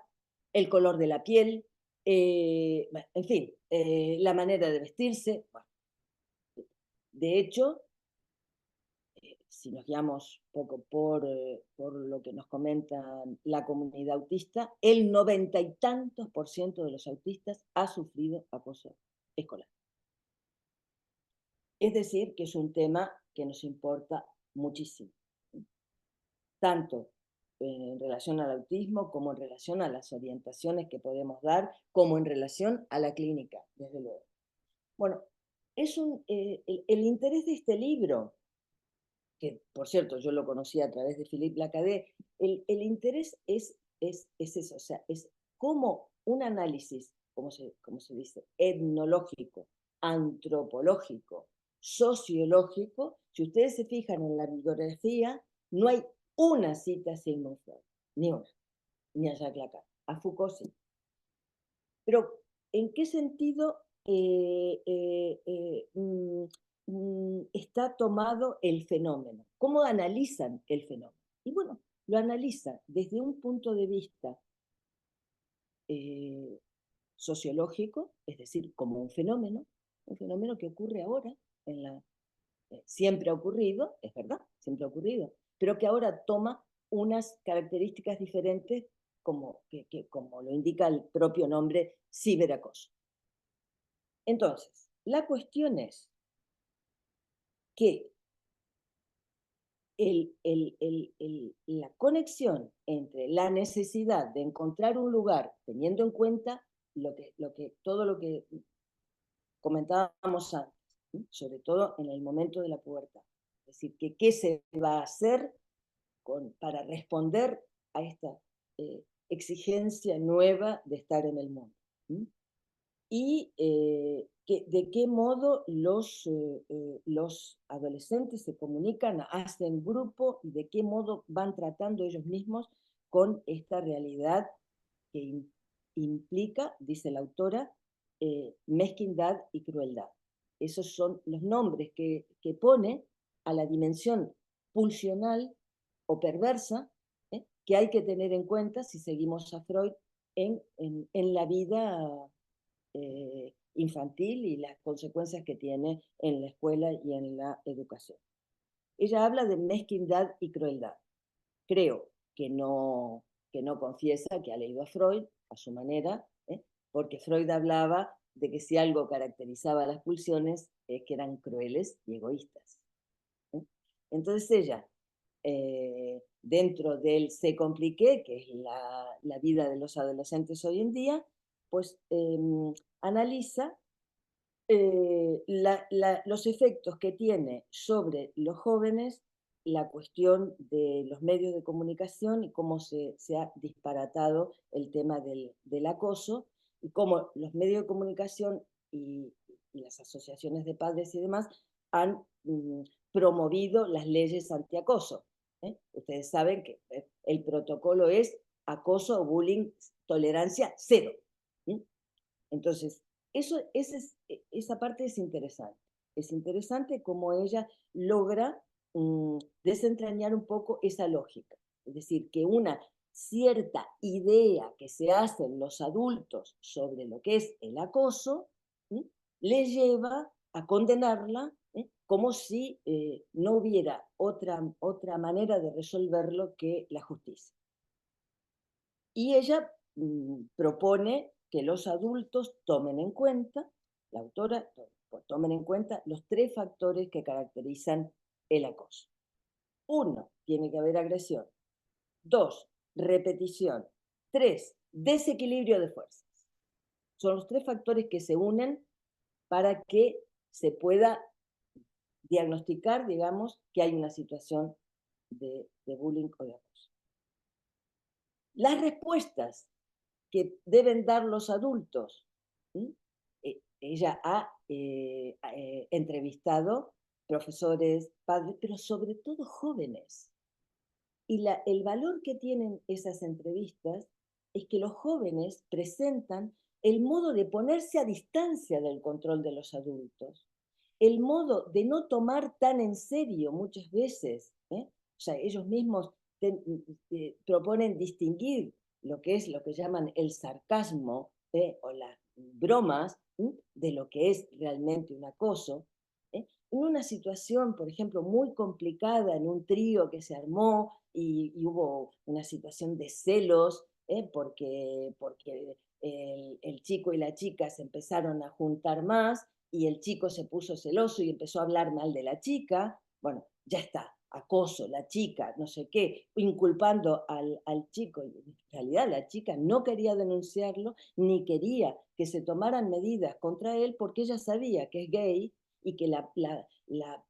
el color de la piel, en fin, la manera de vestirse. Bueno, de hecho, si nos guiamos un poco por lo que nos comenta la comunidad autista, el 90 y tantos % de los autistas ha sufrido acoso escolar. Es decir, que es un tema que nos importa muchísimo, tanto en relación al autismo como en relación a las orientaciones que podemos dar, como en relación a la clínica, desde luego. Bueno, el interés de este libro, que por cierto yo lo conocí a través de Philippe Lacadé, el interés es eso, o sea, es cómo un análisis, como se dice, etnológico, antropológico, sociológico, si ustedes se fijan en la bibliografía, no hay una cita a Sigmund Freud, ni una, ni a Jacques Lacan, a Foucault sí. Pero, ¿en qué sentido está tomado el fenómeno? ¿Cómo analizan el fenómeno? Y bueno, lo analizan desde un punto de vista sociológico, es decir, como un fenómeno que ocurre ahora, siempre ha ocurrido, es verdad, siempre ha ocurrido, pero que ahora toma unas características diferentes, como lo indica el propio nombre, ciberacoso. Entonces, la cuestión es que la conexión entre la necesidad de encontrar un lugar, teniendo en cuenta todo lo que comentábamos antes, ¿sí? Sobre todo en el momento de la pubertad. Es decir, que qué se va a hacer para responder a esta exigencia nueva de estar en el mundo. ¿Sí? Y de qué modo los adolescentes se comunican, hacen grupo, y de qué modo van tratando ellos mismos con esta realidad que implica, dice la autora, mezquindad y crueldad. Esos son los nombres que pone a la dimensión pulsional o perversa, que hay que tener en cuenta si seguimos a Freud en la vida infantil y las consecuencias que tiene en la escuela y en la educación. Ella habla de mezquindad y crueldad. Creo que no confiesa que ha leído a Freud a su manera, porque Freud hablaba de que si algo caracterizaba a las pulsiones es que eran crueles y egoístas. Entonces ella, dentro del Se compliqué, que es la vida de los adolescentes hoy en día, pues analiza los efectos que tiene sobre los jóvenes la cuestión de los medios de comunicación y cómo se ha disparatado el tema del acoso, y cómo los medios de comunicación y las asociaciones de padres y demás han promovido las leyes antiacoso. Ustedes saben que el protocolo es acoso o bullying, tolerancia cero. Entonces, esa parte es interesante. Es interesante cómo ella logra desentrañar un poco esa lógica. Es decir, que una cierta idea que se hacen los adultos sobre lo que es el acoso, le lleva a condenarla, como si no hubiera otra manera de resolverlo que la justicia. Y ella propone que los adultos tomen en cuenta, la autora, tomen en cuenta los 3 factores que caracterizan el acoso. 1, tiene que haber agresión. 2, repetición. 3, desequilibrio de fuerzas. Son los 3 factores que se unen para que se pueda diagnosticar, digamos, que hay una situación de bullying o de acoso. Las respuestas que deben dar los adultos. Ella ha entrevistado profesores, padres, pero sobre todo jóvenes. Y el valor que tienen esas entrevistas es que los jóvenes presentan el modo de ponerse a distancia del control de los adultos, el modo de no tomar tan en serio muchas veces. O sea, ellos mismos proponen distinguir lo que llaman el sarcasmo o las bromas de lo que es realmente un acoso. En una situación, por ejemplo, muy complicada, en un trío que se armó y hubo una situación de celos, porque el chico y la chica se empezaron a juntar más y el chico se puso celoso y empezó a hablar mal de la chica. Bueno, ya está, acoso, la chica, no sé qué, inculpando al chico. Y en realidad la chica no quería denunciarlo, ni quería que se tomaran medidas contra él, porque ella sabía que es gay y que la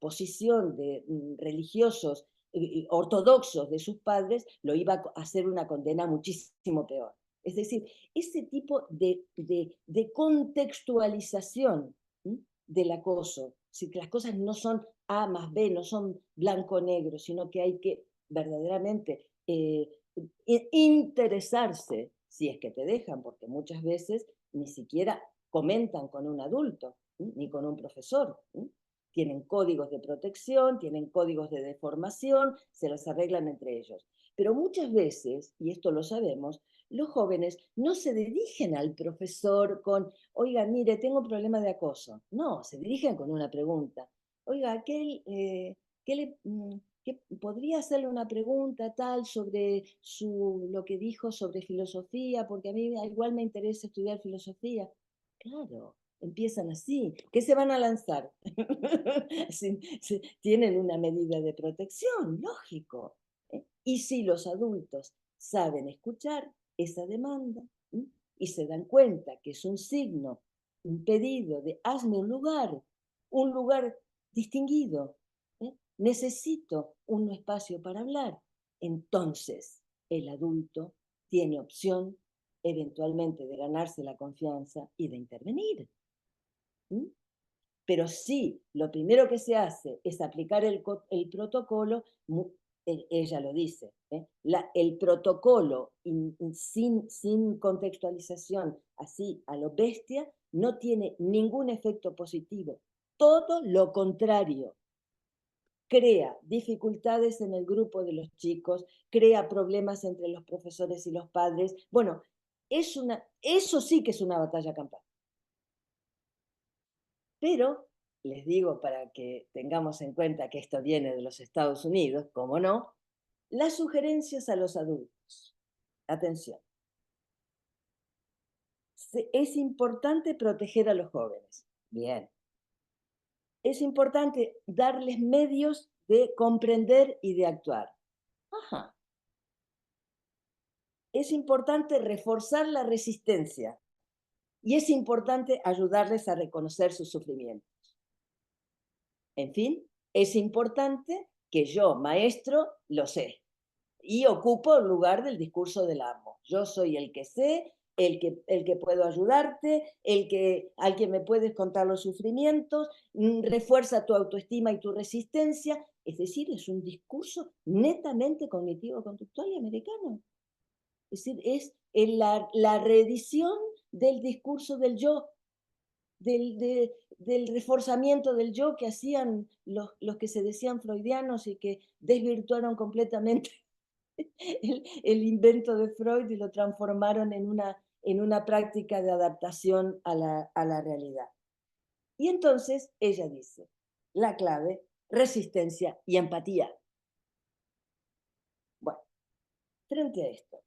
posición de religiosos ortodoxos de sus padres lo iba a hacer una condena muchísimo peor. Es decir, ese tipo de contextualización del acoso, si las cosas no son A más B, no son blanco-negro, sino que hay que verdaderamente interesarse, si es que te dejan, porque muchas veces ni siquiera comentan con un adulto, ni con un profesor. Tienen códigos de protección, tienen códigos de deformación, se los arreglan entre ellos. Pero muchas veces, y esto lo sabemos, los jóvenes no se dirigen al profesor con, oiga, mire, tengo un problema de acoso. No, se dirigen con una pregunta. Oiga, ¿qué podría hacerle una pregunta tal sobre lo que dijo sobre filosofía? Porque a mí igual me interesa estudiar filosofía. Claro, empiezan así. ¿Qué se van a lanzar? Tienen una medida de protección, lógico. Y si los adultos saben escuchar esa demanda y se dan cuenta que es un signo, un pedido de hazme un lugar distinguido, necesito un espacio para hablar, entonces el adulto tiene opción eventualmente de ganarse la confianza y de intervenir. Pero si lo primero que se hace es aplicar el protocolo, ella lo dice, el protocolo sin contextualización, así a lo bestia, no tiene ningún efecto positivo. Todo lo contrario. Crea dificultades en el grupo de los chicos, crea problemas entre los profesores y los padres. Bueno, eso sí que es una batalla campal. Pero les digo, para que tengamos en cuenta que esto viene de los Estados Unidos, ¿cómo no? Las sugerencias a los adultos. Atención. Es importante proteger a los jóvenes. Bien. Es importante darles medios de comprender y de actuar. Ajá. Es importante reforzar la resistencia. Y es importante ayudarles a reconocer sus sufrimientos. En fin, es importante que yo, maestro, lo sé. Y ocupo el lugar del discurso del amo. Yo soy el que sé, el que puedo ayudarte, al que me puedes contar los sufrimientos, refuerza tu autoestima y tu resistencia. Es decir, es un discurso netamente cognitivo-conductual y americano. Es decir, es la reedición del discurso del yo, del reforzamiento del yo que hacían los que se decían freudianos y que desvirtuaron completamente el invento de Freud y lo transformaron en una práctica de adaptación a la realidad. Y entonces ella dice, la clave, resistencia y empatía. Bueno, frente a esto,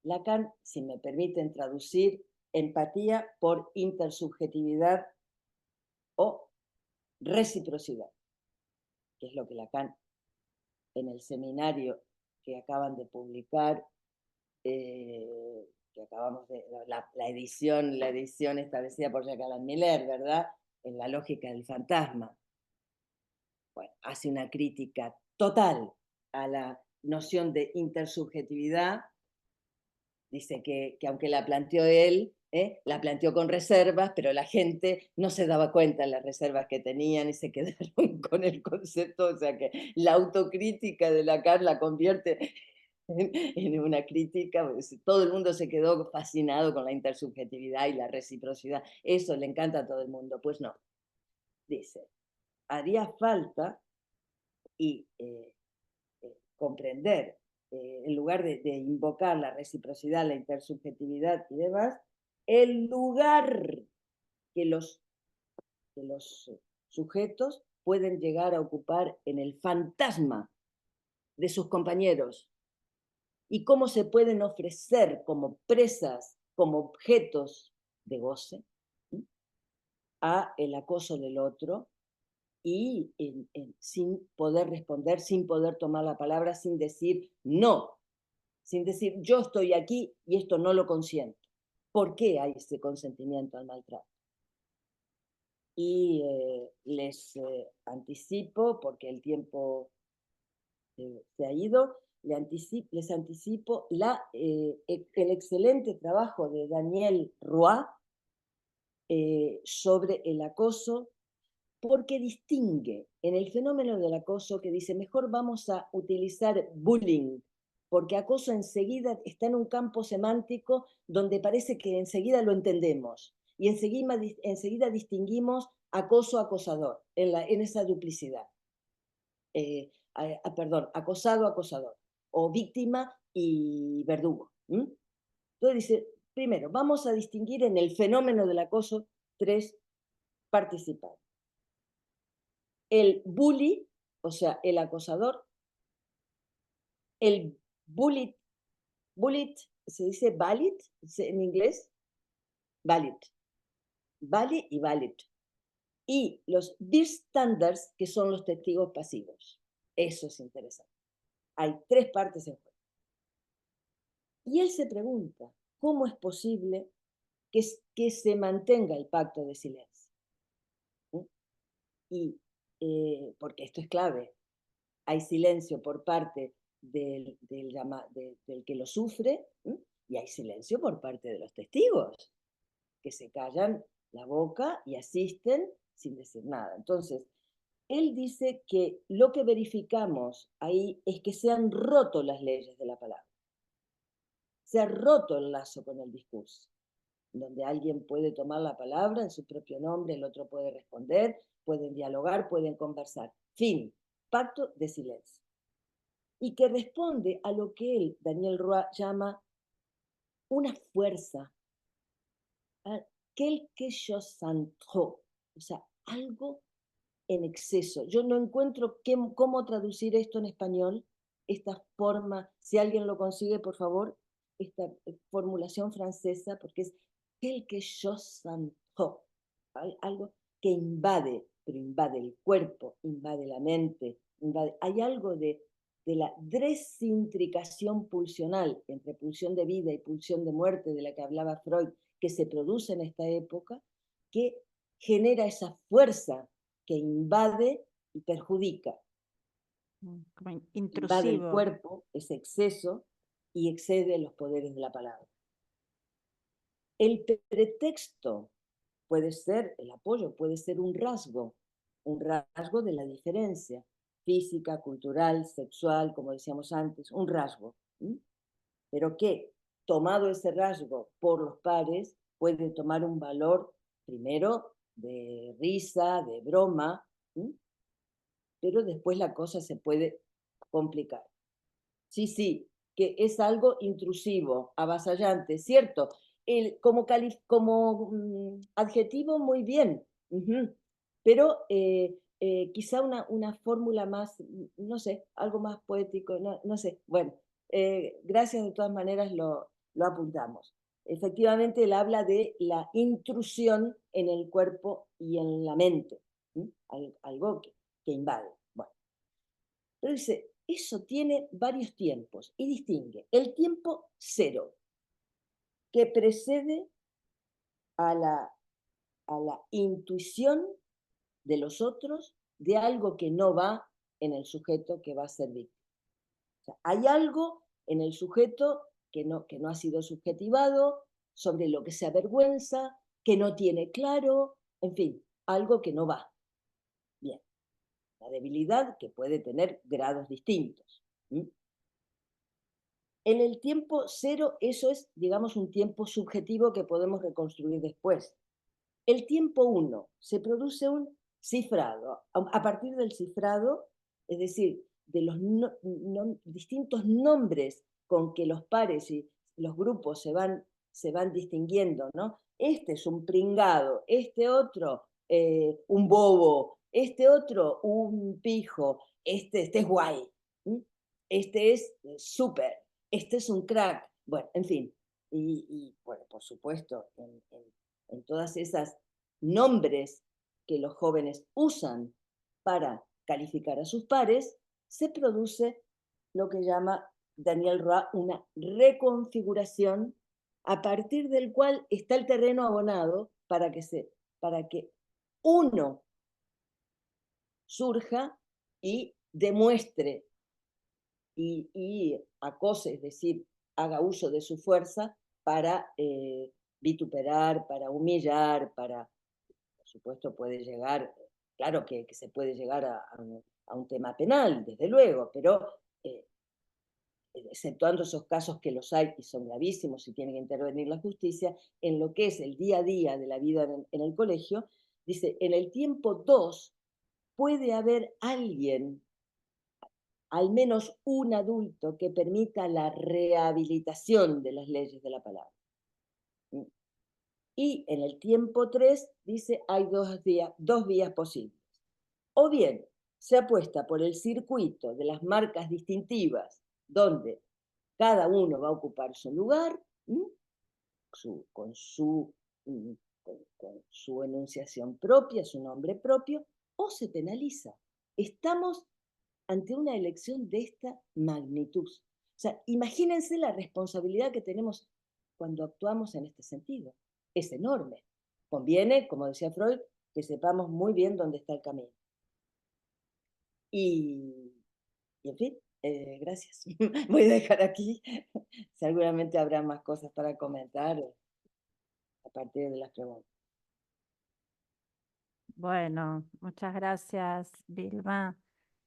Lacan, si me permiten traducir, empatía por intersubjetividad o reciprocidad, que es lo que Lacan en el seminario que acaban de publicar, que acabamos de, la edición establecida por Jacques Alain Miller, ¿verdad? En la lógica del fantasma. Bueno, hace una crítica total a la noción de intersubjetividad. Dice que aunque la planteó él, la planteó con reservas, pero la gente no se daba cuenta de las reservas que tenían y se quedaron con el concepto, o sea que la autocrítica de Lacan la convierte en una crítica, pues, todo el mundo se quedó fascinado con la intersubjetividad y la reciprocidad, eso le encanta a todo el mundo, pues no, dice, haría falta y comprender, en lugar de invocar la reciprocidad, la intersubjetividad y demás, el lugar que los sujetos pueden llegar a ocupar en el fantasma de sus compañeros y cómo se pueden ofrecer como presas, como objetos de goce a el acoso del otro y sin poder responder, sin poder tomar la palabra, sin decir no, sin decir yo estoy aquí y esto no lo consiento. ¿Por qué hay ese consentimiento al maltrato? Y les anticipo, porque el tiempo se ha ido, les anticipo el excelente trabajo de Daniel Roy sobre el acoso, porque distingue en el fenómeno del acoso que dice, mejor vamos a utilizar bullying, porque acoso enseguida está en un campo semántico donde parece que enseguida lo entendemos, y enseguida distinguimos acoso-acosador en esa duplicidad. Perdón, acosado-acosador, o víctima y verdugo. Entonces dice, primero, vamos a distinguir en el fenómeno del acoso 3 participantes. El bully, o sea, el acosador, el bullied, se dice valid en inglés, valid y valid. Y los bystanders, que son los testigos pasivos. Eso es interesante. Hay 3 partes en juego. Y él se pregunta, ¿cómo es posible que se mantenga el pacto de silencio? Y porque esto es clave, hay silencio por parte del que lo sufre, y hay silencio por parte de los testigos, que se callan la boca y asisten sin decir nada. Entonces, él dice que lo que verificamos ahí es que se han roto las leyes de la palabra. Se ha roto el lazo con el discurso, donde alguien puede tomar la palabra en su propio nombre, el otro puede responder, pueden dialogar, pueden conversar. Fin, pacto de silencio. Y que responde a lo que él, Daniel Roy, llama una fuerza, quelque chose en trop, o sea, algo en exceso. Yo no encuentro cómo traducir esto en español, esta forma, si alguien lo consigue, por favor, esta formulación francesa, porque es quelque chose en trop, algo que invade, pero invade el cuerpo, invade la mente, hay algo de la desintricación pulsional entre pulsión de vida y pulsión de muerte, de la que hablaba Freud, que se produce en esta época, que genera esa fuerza que invade y perjudica. Como Invade el intrusivo. cuerpo, ese exceso, y excede los poderes de la palabra. El pretexto puede ser, el apoyo puede ser un rasgo de la diferencia física, cultural, sexual, como decíamos antes, un rasgo. Pero que, tomado ese rasgo por los pares, puede tomar un valor, primero, de risa, de broma, pero después la cosa se puede complicar. Sí, que es algo intrusivo, avasallante, ¿cierto? Como adjetivo, muy bien, pero quizá una fórmula más, no sé, algo más poético, no sé, bueno, gracias de todas maneras lo apuntamos. Efectivamente, él habla de la intrusión en el cuerpo y en la mente, algo que invade. Bueno, pero dice, eso tiene varios tiempos y distingue el tiempo 0, que precede a la intuición de los otros de algo que no va en el sujeto que va a ser víctima. O sea, hay algo en el sujeto que no ha sido subjetivado, sobre lo que se avergüenza, que no tiene claro, en fin, algo que no va. Bien, la debilidad que puede tener grados distintos. En el tiempo 0, eso es, digamos, un tiempo subjetivo que podemos reconstruir después. El tiempo 1, se produce un cifrado. A partir del cifrado, es decir, de los distintos nombres con que los pares y los grupos se van distinguiendo, ¿no? Este es un pringado, este otro un bobo, este otro un pijo, este es guay, este es súper, este es un crack. Bueno, en fin, y bueno, por supuesto, en todas esas nombres que los jóvenes usan para calificar a sus pares, se produce lo que llama Daniel Roy una reconfiguración a partir del cual está el terreno abonado para que uno surja y demuestre y acose, es decir, haga uso de su fuerza para vituperar, para humillar, por supuesto puede llegar, claro que se puede llegar a un tema penal, desde luego, pero exceptuando esos casos que los hay y son gravísimos y tiene que intervenir la justicia, en lo que es el día a día de la vida en el colegio, dice, en el tiempo 2 puede haber alguien al menos un adulto que permita la rehabilitación de las leyes de la palabra. Y en el tiempo 3 dice hay dos vías posibles. O bien se apuesta por el circuito de las marcas distintivas, donde cada uno va a ocupar su lugar, con su enunciación propia, su nombre propio, o se penaliza. Estamos ante una elección de esta magnitud. O sea, imagínense la responsabilidad que tenemos cuando actuamos en este sentido. Es enorme. Conviene, como decía Freud, que sepamos muy bien dónde está el camino. Y en fin, gracias. Voy a dejar aquí. Seguramente habrá más cosas para comentar a partir de las preguntas. Bueno, muchas gracias, Vilma.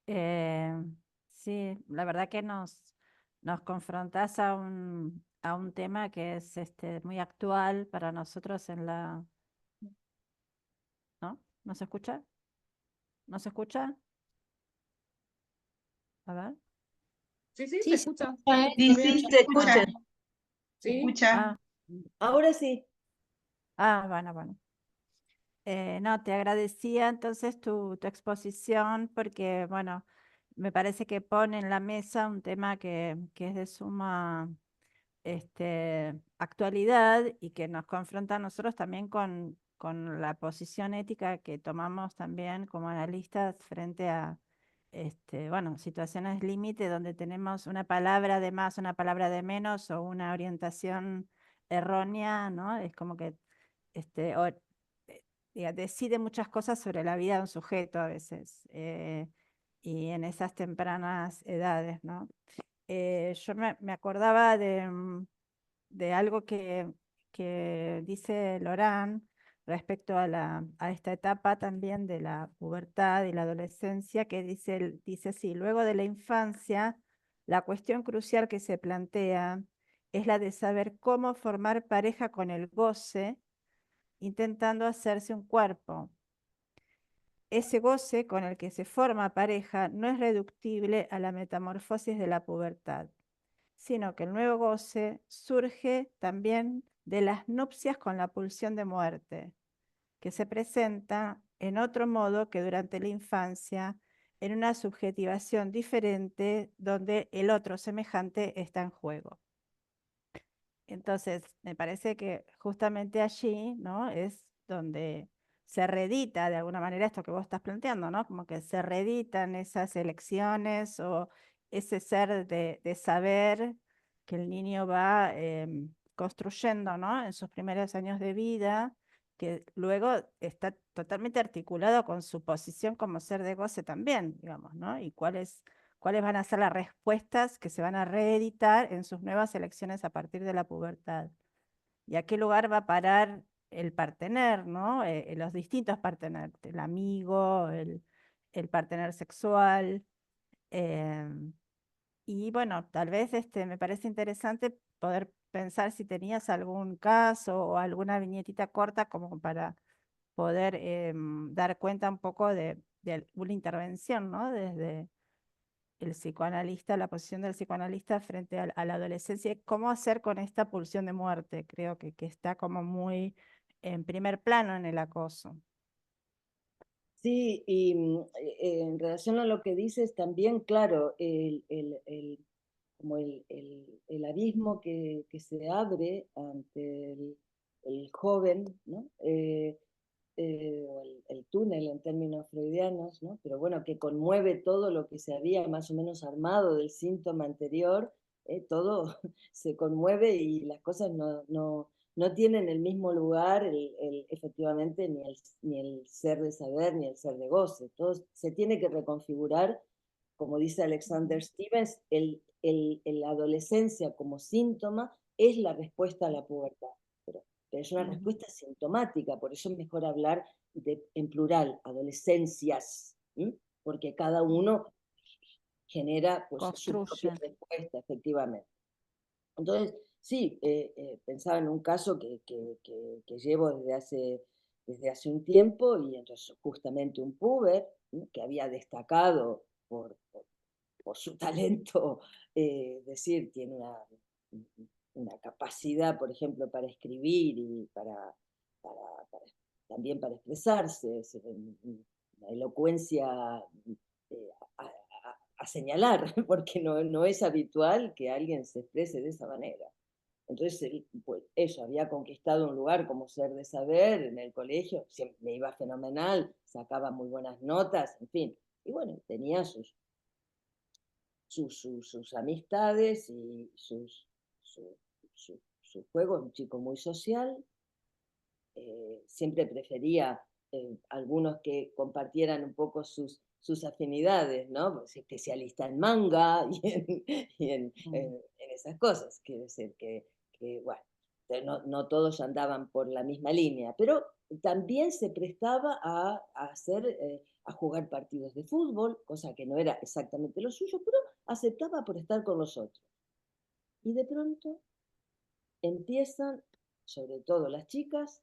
Eh, sí, la verdad que nos confrontás a un tema que es muy actual para nosotros en la... ¿No? ¿No se escucha? ¿No se escucha? A ver. Sí, sí, se Sí, escucha. sí, Está bien. sí, se escucha. Se Sí. escucha. Ah, Ahora sí. bueno. No, te agradecía entonces tu exposición porque, bueno, me parece que pone en la mesa un tema que es de suma actualidad y que nos confronta a nosotros también con la posición ética que tomamos también como analistas frente a bueno, situaciones límite donde tenemos una palabra de más, una palabra de menos o una orientación errónea, ¿no? Es como que decide muchas cosas sobre la vida de un sujeto a veces y en esas tempranas edades, ¿no? Yo me acordaba de algo que dice Lorán respecto a esta etapa también de la pubertad y la adolescencia, que dice así, luego de la infancia, la cuestión crucial que se plantea es la de saber cómo formar pareja con el goce, intentando hacerse un cuerpo. Ese goce con el que se forma pareja no es reductible a la metamorfosis de la pubertad, sino que el nuevo goce surge también de las nupcias con la pulsión de muerte, que se presenta en otro modo que durante la infancia, en una subjetivación diferente donde el otro semejante está en juego. Entonces, me parece que justamente allí, ¿no? Es donde se reedita de alguna manera esto que vos estás planteando, ¿no? Como que se reeditan esas elecciones o ese ser de saber que el niño va construyendo, ¿no? En sus primeros años de vida, que luego está totalmente articulado con su posición como ser de goce también, digamos, ¿no? Y cuáles van a ser las respuestas que se van a reeditar en sus nuevas elecciones a partir de la pubertad. ¿Y a qué lugar va a parar el partener, ¿no? Los distintos partener, el amigo, el partener sexual. Y bueno, tal vez me parece interesante poder pensar si tenías algún caso o alguna viñetita corta como para poder dar cuenta un poco de una intervención, ¿no? Desde el psicoanalista, la posición del psicoanalista frente a la adolescencia, y cómo hacer con esta pulsión de muerte, creo que está como muy en primer plano en el acoso. Sí, y en relación a lo que dices, también, claro, como el abismo que se abre ante el joven, ¿no? O el túnel en términos freudianos, ¿no? Pero bueno, que conmueve todo lo que se había más o menos armado del síntoma anterior, todo se conmueve y las cosas no tienen el mismo lugar, efectivamente, ni el ser de saber, ni el ser de goce. Todo se tiene que reconfigurar, como dice Alexander Stevens, la adolescencia como síntoma es la respuesta a la pubertad. Pero es una respuesta sintomática, por eso es mejor hablar en plural, adolescencias, ¿sí? Porque cada uno genera pues, su propia Construye. respuesta, efectivamente. Entonces, sí, pensaba en un caso que llevo desde hace un tiempo, y entonces justamente un puber, ¿sí? Que había destacado por por su talento, decir, tiene una capacidad, por ejemplo, para escribir y también para expresarse, una elocuencia a señalar, porque no es habitual que alguien se exprese de esa manera. Entonces, pues, eso, había conquistado un lugar como ser de saber en el colegio, siempre me iba fenomenal, sacaba muy buenas notas, en fin. Y bueno, tenía sus amistades y su juego, un chico muy social. Siempre prefería algunos que compartieran un poco sus afinidades, ¿no? Pues especialista en manga y en esas cosas. Quiere decir que bueno, no todos andaban por la misma línea, pero también se prestaba a jugar partidos de fútbol, cosa que no era exactamente lo suyo, pero aceptaba por estar con los otros. Y de pronto empiezan, sobre todo las chicas,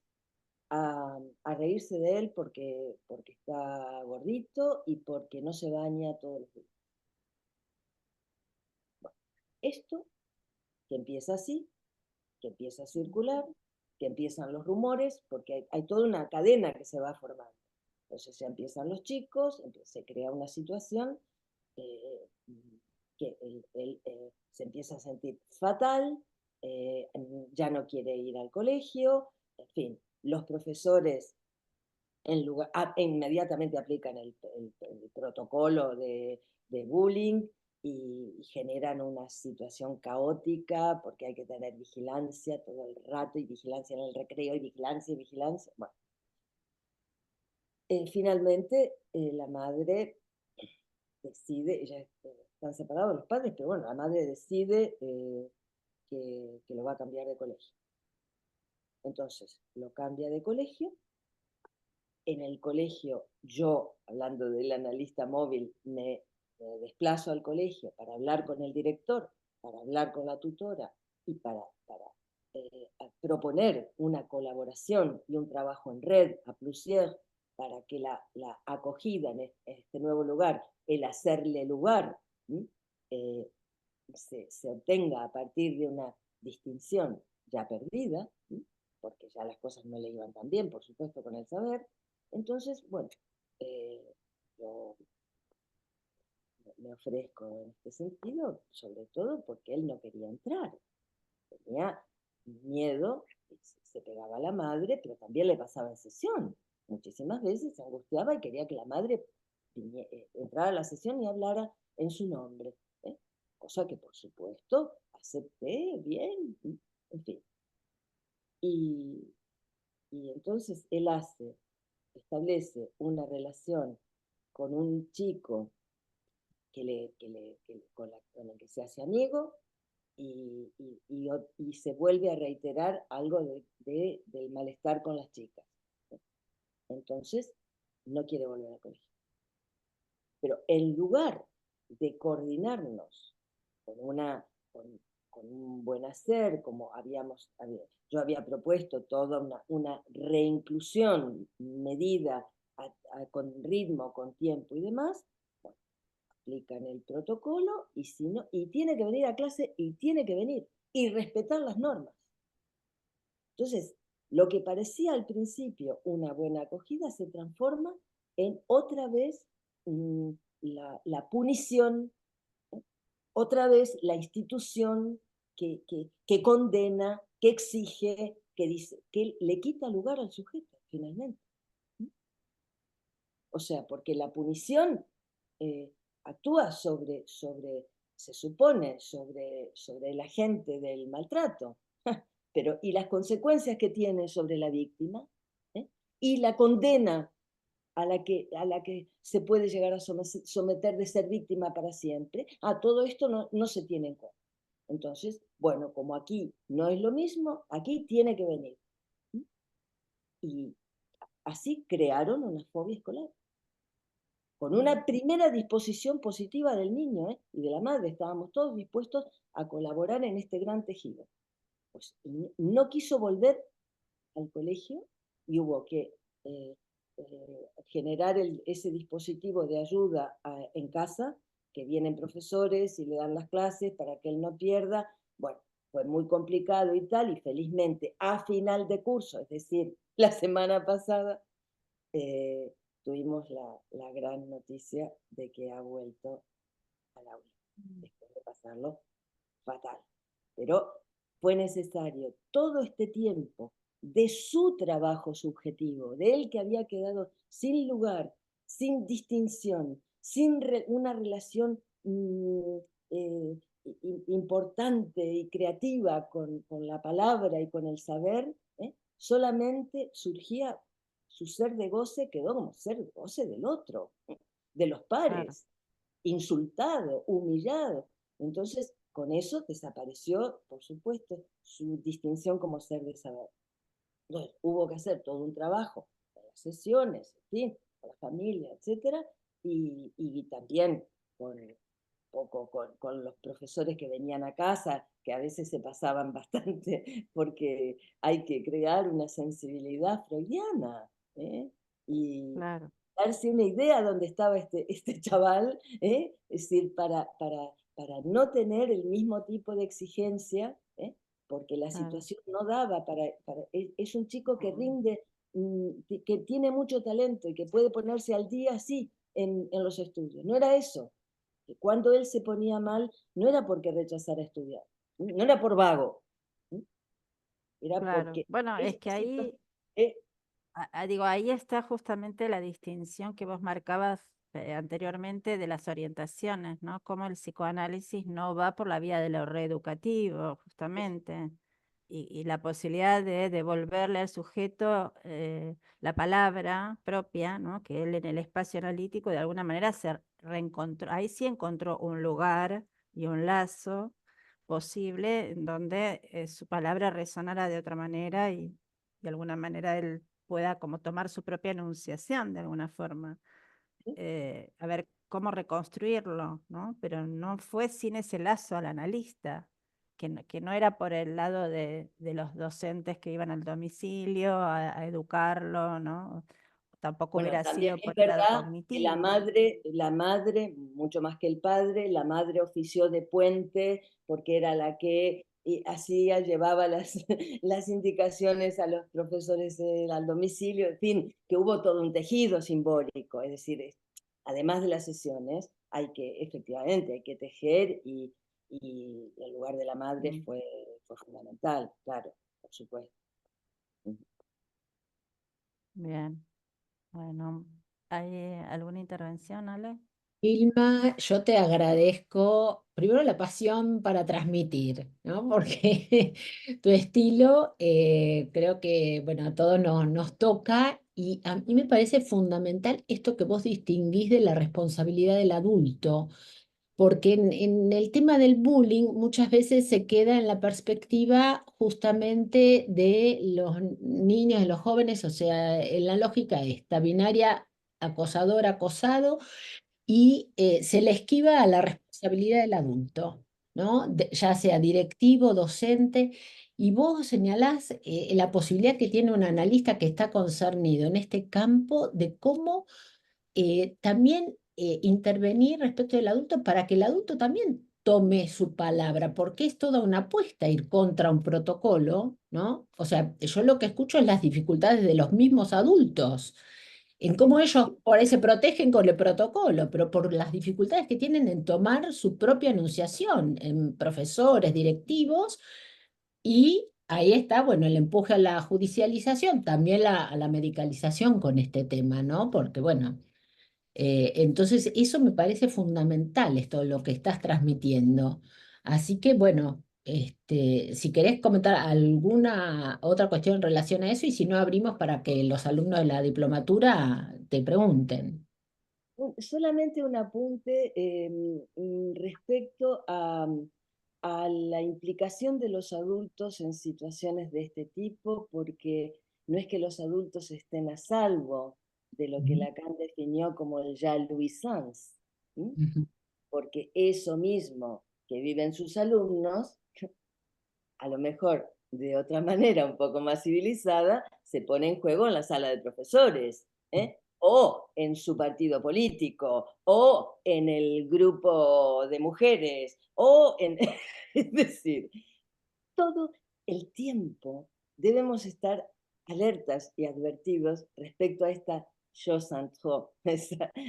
a reírse de él porque está gordito y porque no se baña todos los días. Bueno, esto que empieza así, que empieza a circular, que empiezan los rumores, porque hay toda una cadena que se va formando. Entonces ya empiezan los chicos, se crea una situación que él se empieza a sentir fatal, ya no quiere ir al colegio, en fin, los profesores inmediatamente aplican el protocolo de bullying y generan una situación caótica porque hay que tener vigilancia todo el rato y vigilancia en el recreo y vigilancia y vigilancia. Bueno, finalmente la madre decide, ya están separados los padres, pero bueno, la madre decide que lo va a cambiar de colegio. Entonces, lo cambia de colegio. En el colegio, yo, hablando del analista móvil, me desplazo al colegio para hablar con el director, para hablar con la tutora y para proponer una colaboración y un trabajo en red a plusieurs para que la acogida en este nuevo lugar, el hacerle lugar, se obtenga a partir de una distinción ya perdida, porque ya las cosas no le iban tan bien, por supuesto, con el saber. Entonces, bueno, yo me ofrezco en este sentido, sobre todo porque él no quería entrar. Tenía miedo, se pegaba a la madre, pero también le pasaba en sesión. Muchísimas veces se angustiaba y quería que la madre entrara a la sesión y hablara en su nombre. Cosa que, por supuesto, acepté bien, en fin. Y entonces él establece una relación con un chico con el que se hace amigo y se vuelve a reiterar algo del malestar con las chicas. Entonces, no quiere volver al colegio. Pero en lugar de coordinarnos con un buen hacer, como yo había propuesto toda una reinclusión medida con ritmo, con tiempo y demás, bueno, aplican el protocolo y tiene que venir a clase y tiene que venir y respetar las normas. Entonces, lo que parecía al principio una buena acogida se transforma en otra vez la punición, otra vez la institución que condena, que exige, que dice, que le quita lugar al sujeto, finalmente. O sea, porque la punición actúa se supone, sobre el agente del maltrato, pero ¿y las consecuencias que tiene sobre la víctima? Y la condena a la que se puede llegar a someter de ser víctima para siempre, todo esto no se tiene en cuenta. Entonces, bueno, como aquí no es lo mismo, aquí tiene que venir. Y así crearon una fobia escolar. Con una primera disposición positiva del niño y de la madre, estábamos todos dispuestos a colaborar en este gran tejido. Pues no quiso volver al colegio y hubo que generar ese dispositivo de ayuda en casa que vienen profesores y le dan las clases para que él no pierda. Bueno, fue muy complicado y tal, y felizmente a final de curso, es decir, la semana pasada, tuvimos la gran noticia de que ha vuelto al aula, después de pasarlo fatal. Pero fue necesario todo este tiempo de su trabajo subjetivo, de él que había quedado sin lugar, sin distinción, sin una relación importante y creativa con la palabra y con el saber, solamente surgía su ser de goce, quedó como ser de goce del otro, de los pares, insultado, humillado. Entonces, con eso desapareció, por supuesto, su distinción como ser de saber. Entonces, hubo que hacer todo un trabajo con las sesiones, en fin, con la familia, etcétera, y también con, con los profesores que venían a casa, que a veces se pasaban bastante, porque hay que crear una sensibilidad freudiana, y Claro, darse una idea dónde estaba este chaval, es decir, para no tener el mismo tipo de exigencia, porque la claro. situación no daba es un chico que rinde, que tiene mucho talento y que puede ponerse al día, sí, en los estudios. No era eso. Que cuando él se ponía mal, no era porque rechazara estudiar, no era por vago, era Claro. porque Bueno, es esa que situación, ahí, digo, ahí está justamente la distinción que vos marcabas anteriormente de las orientaciones, ¿no? Cómo el psicoanálisis no va por la vía de lo reeducativo, justamente, y la posibilidad de devolverle al sujeto la palabra propia, ¿no? Que él en el espacio analítico de alguna manera se reencontró, ahí sí encontró un lugar y un lazo posible en donde su palabra resonara de otra manera y de alguna manera él pueda como tomar su propia enunciación de alguna forma. A ver cómo reconstruirlo, ¿no? Pero no fue sin ese lazo al analista, que no era por el lado de los docentes que iban al domicilio a educarlo, ¿no? Tampoco bueno, hubiera también sido es por el lado verdad que cognitivo. la madre, mucho más que el padre, la madre ofició de puente porque era la que hacía, llevaba las indicaciones a los profesores al domicilio, en fin, que hubo todo un tejido simbólico, es decir, además de las sesiones, efectivamente, hay que tejer y el lugar de la madre Mm, fue fundamental, claro, por supuesto. Bien, bueno, ¿hay alguna intervención, Ale? Vilma, yo te agradezco primero la pasión para transmitir, ¿no? Porque tu estilo creo que, bueno, a todos nos toca y a mí me parece fundamental esto que vos distinguís de la responsabilidad del adulto, porque en el tema del bullying muchas veces se queda en la perspectiva justamente de los niños, de los jóvenes, o sea, en la lógica esta, binaria, acosador, acosado y se le esquiva a la responsabilidad del adulto, ¿no? Ya sea directivo, docente, y vos señalás la posibilidad que tiene un analista que está concernido en este campo de cómo también intervenir respecto del adulto para que el adulto también tome su palabra, porque es toda una apuesta ir contra un protocolo, ¿no? O sea, yo lo que escucho es las dificultades de los mismos adultos en cómo ellos por ahí se protegen con el protocolo, pero por las dificultades que tienen en tomar su propia enunciación, en profesores, directivos, y ahí está, bueno, el empuje a la judicialización, también a la medicalización con este tema, ¿no? Porque, bueno, entonces eso me parece fundamental, esto lo que estás transmitiendo. Así que, bueno. Si querés comentar alguna otra cuestión en relación a eso y si no abrimos para que los alumnos de la diplomatura te pregunten. Solamente un apunte respecto a la implicación de los adultos en situaciones de este tipo, porque no es que los adultos estén a salvo de lo que Ujú, Lacan definió como el jouissance, ujú. porque eso mismo que viven sus alumnos, a lo mejor de otra manera un poco más civilizada, se pone en juego en la sala de profesores, o en su partido político, o en el grupo de mujeres, o en... Es decir, todo el tiempo debemos estar alertas y advertidos respecto a esta yo-centró,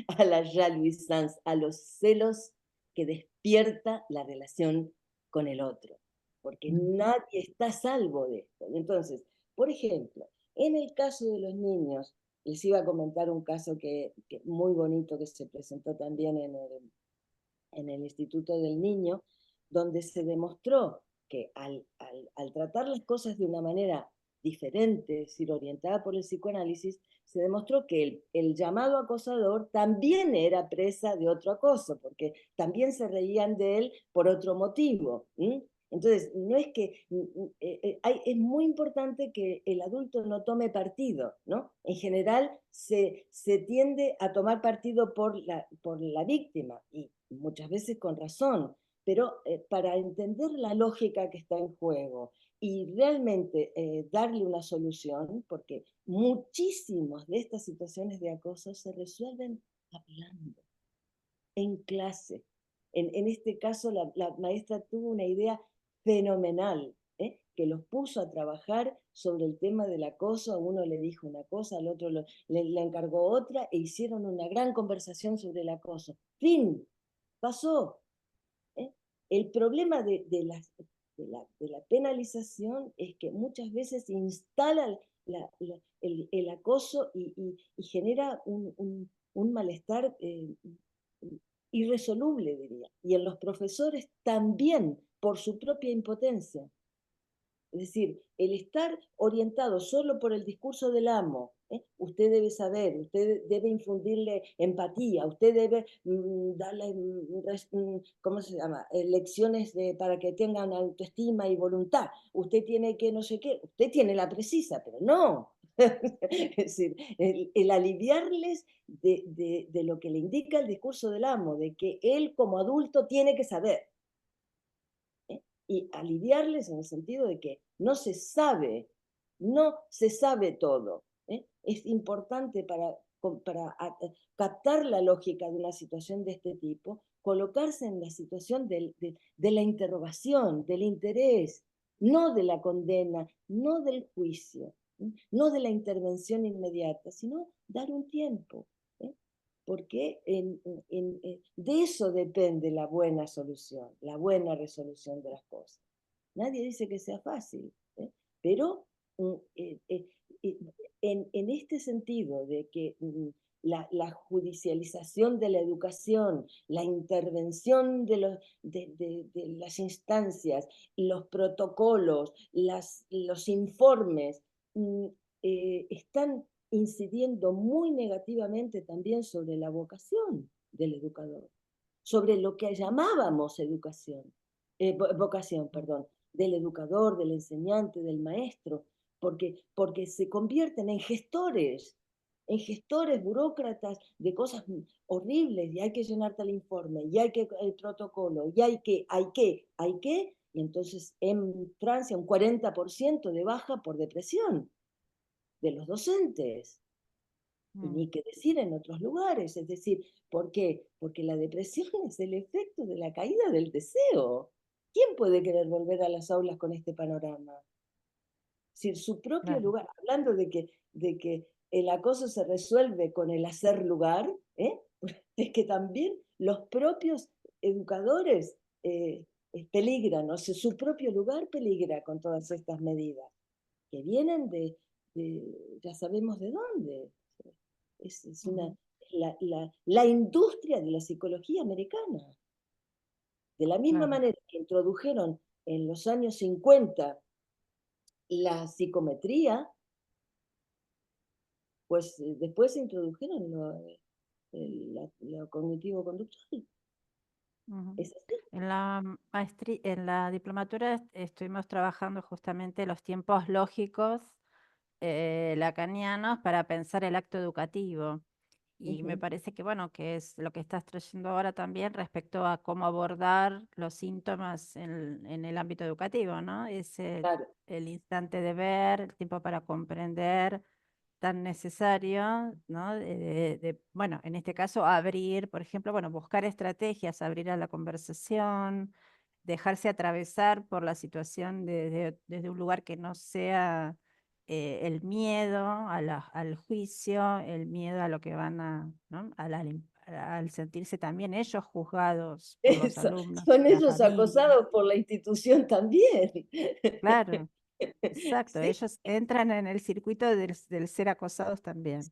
a la jalousie, a los celos que despierta la relación con el otro, porque nadie está a salvo de esto. Entonces, por ejemplo, en el caso de los niños, les iba a comentar un caso que muy bonito que se presentó también en el Instituto del Niño, donde se demostró que al tratar las cosas de una manera diferente, es decir, orientada por el psicoanálisis, se demostró que el llamado acosador también era presa de otro acoso, porque también se reían de él por otro motivo. Entonces, no es que es muy importante que el adulto no tome partido, ¿no? En general se tiende a tomar partido por la víctima, y muchas veces con razón, pero para entender la lógica que está en juego y realmente darle una solución, porque muchísimas de estas situaciones de acoso se resuelven hablando, en clase. En este caso, la maestra tuvo una idea fenomenal, que los puso a trabajar sobre el tema del acoso. A uno le dijo una cosa, al otro le encargó otra, e hicieron una gran conversación sobre el acoso. Fin, pasó. El problema de la penalización es que muchas veces instala el acoso y genera un malestar irresoluble, diría. Y en los profesores también, por su propia impotencia. Es decir, el estar orientado solo por el discurso del amo, usted debe saber, usted debe infundirle empatía, usted debe darle, ¿cómo se llama?, lecciones para que tengan autoestima y voluntad, usted tiene que no sé qué, usted tiene la precisa, pero no. Es decir, el aliviarles de lo que le indica el discurso del amo, de que él como adulto tiene que saber. Y aliviarles en el sentido de que no se sabe todo. Es importante para captar la lógica de una situación de este tipo, colocarse en la situación de la interrogación, del interés, no de la condena, no del juicio, no de la intervención inmediata, sino dar un tiempo. Porque de eso depende la buena solución, la buena resolución de las cosas. Nadie dice que sea fácil, pero en este sentido de que la judicialización de la educación, la intervención de las instancias, los protocolos, los informes, están incidiendo muy negativamente también sobre la vocación del educador, sobre lo que llamábamos vocación, perdón, del educador, del enseñante, del maestro, porque se convierten en gestores burócratas de cosas horribles, y hay que llenar tal informe, y hay que el protocolo, y hay que, y entonces en Francia un 40% de baja por depresión de los docentes. Y ni que decir en otros lugares, es decir, ¿por qué? Porque la depresión es el efecto de la caída del deseo. ¿Quién puede querer volver a las aulas con este panorama? Si su propio lugar, hablando de que el acoso se resuelve con el hacer lugar, es que también los propios educadores peligran, o sea, su propio lugar peligra con todas estas medidas, que vienen ya sabemos de dónde. Es la industria de la psicología americana. De la misma manera que introdujeron en los años 50 la psicometría, pues después introdujeron lo cognitivo-conductual. ¿Es así? En la diplomatura estuvimos trabajando justamente los tiempos lógicos lacanianos para pensar el acto educativo. Y me parece que, bueno, que es lo que estás trayendo ahora también respecto a cómo abordar los síntomas en el ámbito educativo, ¿no? Claro. El instante de ver, el tiempo para comprender, tan necesario, ¿no? Bueno, en este caso abrir, por ejemplo, bueno, buscar estrategias, abrir a la conversación, dejarse atravesar por la situación desde un lugar que no sea el miedo al juicio, el miedo a lo que van a, ¿no? Al sentirse también ellos juzgados por los Eso, alumnos, son la ellos familia. acosados por la institución también. Claro, exacto, Sí. ellos entran en el circuito del ser acosados también.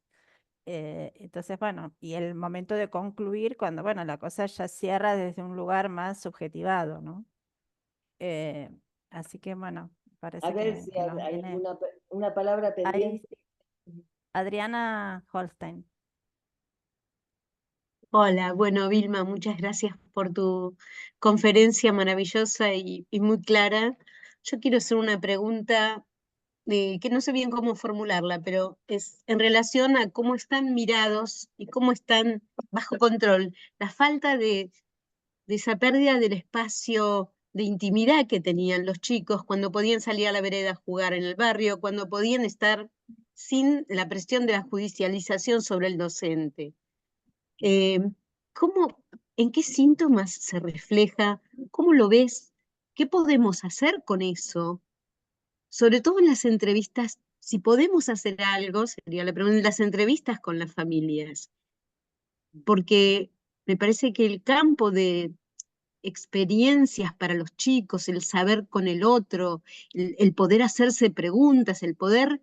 Entonces, bueno, y el momento de concluir cuando, bueno, la cosa ya cierra desde un lugar más subjetivado, ¿no? Eh, Así que, bueno, A parece ver si que nos hay viene una palabra ahí pendiente. Adriana Holstein. Hola, bueno, Vilma, muchas gracias por tu conferencia maravillosa y muy clara. Yo quiero hacer una pregunta que no sé bien cómo formularla, pero es en relación a cómo están mirados y cómo están bajo control. La falta de esa pérdida del espacio de intimidad que tenían los chicos cuando podían salir a la vereda a jugar en el barrio, cuando podían estar sin la presión de la judicialización sobre el docente. Eh, ¿Cómo, en qué síntomas se refleja? ¿Cómo lo ves? ¿Qué podemos hacer con eso? Sobre todo en las entrevistas, si podemos hacer algo, sería la pregunta, en las entrevistas con las familias, porque me parece que el campo de experiencias para los chicos, el saber con el otro, el poder hacerse preguntas, el poder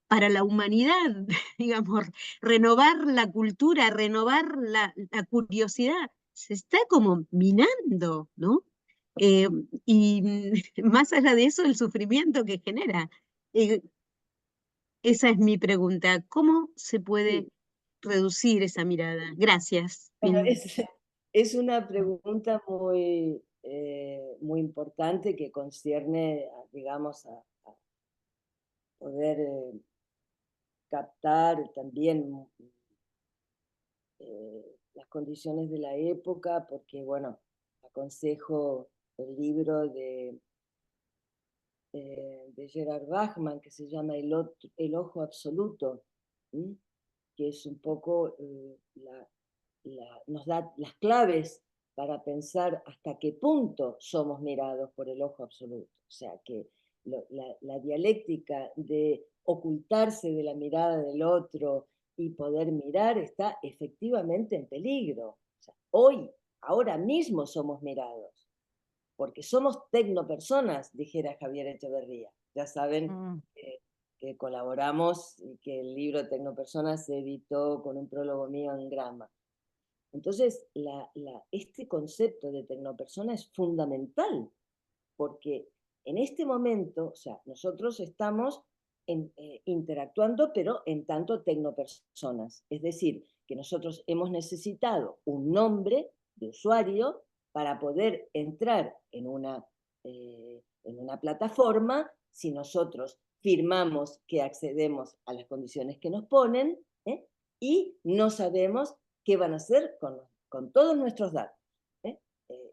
para la humanidad, digamos, renovar la cultura, renovar la curiosidad, se está como minando, ¿no? Eh, y más allá de eso, el sufrimiento que genera. Eh, Esa es mi pregunta. ¿Cómo se puede Sí. reducir esa mirada? Gracias, Bueno, Vilma. es una pregunta muy importante que concierne, digamos, a poder captar también las condiciones de la época, porque, bueno, aconsejo el libro de Gerard Bachmann, que se llama El Ojo Absoluto, ¿sí? Que es un poco, nos da las claves para pensar hasta qué punto somos mirados por el ojo absoluto. O sea, que la dialéctica de ocultarse de la mirada del otro y poder mirar está efectivamente en peligro. O sea, hoy, ahora mismo somos mirados porque somos tecnopersonas, dijera Javier Echeverría. Ya saben Mm, que colaboramos y que el libro Tecnopersonas se editó con un prólogo mío en Grama. Entonces, este concepto de tecnopersona es fundamental, porque en este momento, o sea, nosotros estamos interactuando, pero en tanto tecnopersonas. Es decir, que nosotros hemos necesitado un nombre de usuario para poder entrar en una plataforma. Si nosotros firmamos que accedemos a las condiciones que nos ponen, y no sabemos qué van a hacer con todos nuestros datos.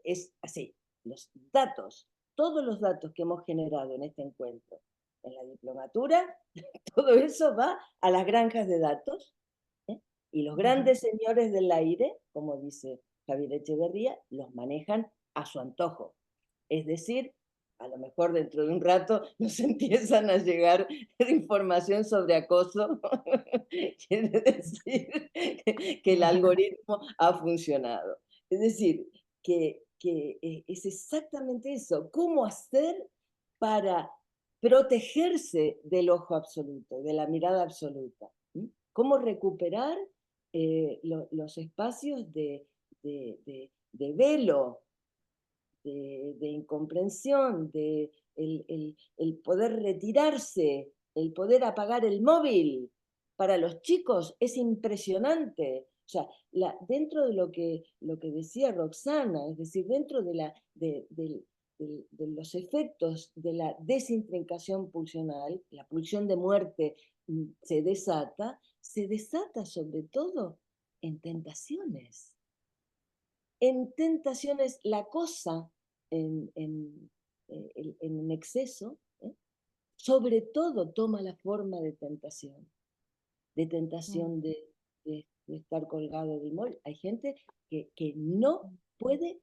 Es así, los datos, todos los datos que hemos generado en este encuentro, en la diplomatura, todo eso va a las granjas de datos, ¿eh? Y los grandes señores del aire, como dice Javier Echeverría, los manejan a su antojo. Es decir, a lo mejor dentro de un rato nos empiezan a llegar información sobre acoso. Quiere decir que el algoritmo ha funcionado. Es decir, que es exactamente eso. ¿Cómo hacer para protegerse del ojo absoluto, de la mirada absoluta? ¿Cómo recuperar los espacios de velo, de incomprensión, de el poder retirarse, el poder apagar el móvil? Para los chicos es impresionante. O sea, dentro de lo que decía Roxana, es decir, dentro de los efectos de la desintrincación pulsional, la pulsión de muerte se desata sobre todo en tentaciones. En tentaciones, la cosa en, en, en exceso, sobre todo toma la forma de tentación. de tentación de estar colgado del móvil. Hay gente que no puede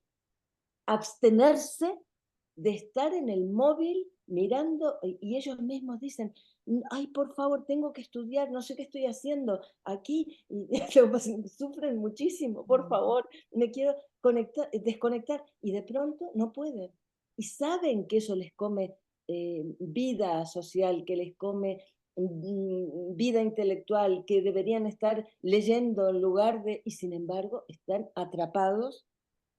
abstenerse de estar en el móvil mirando, y ellos mismos dicen, ay, por favor, tengo que estudiar, no sé qué estoy haciendo aquí, y sufren muchísimo, por favor, me quiero desconectar, y de pronto no pueden. Y saben que eso les come vida social, que les come vida intelectual, que deberían estar leyendo en lugar de, y sin embargo están atrapados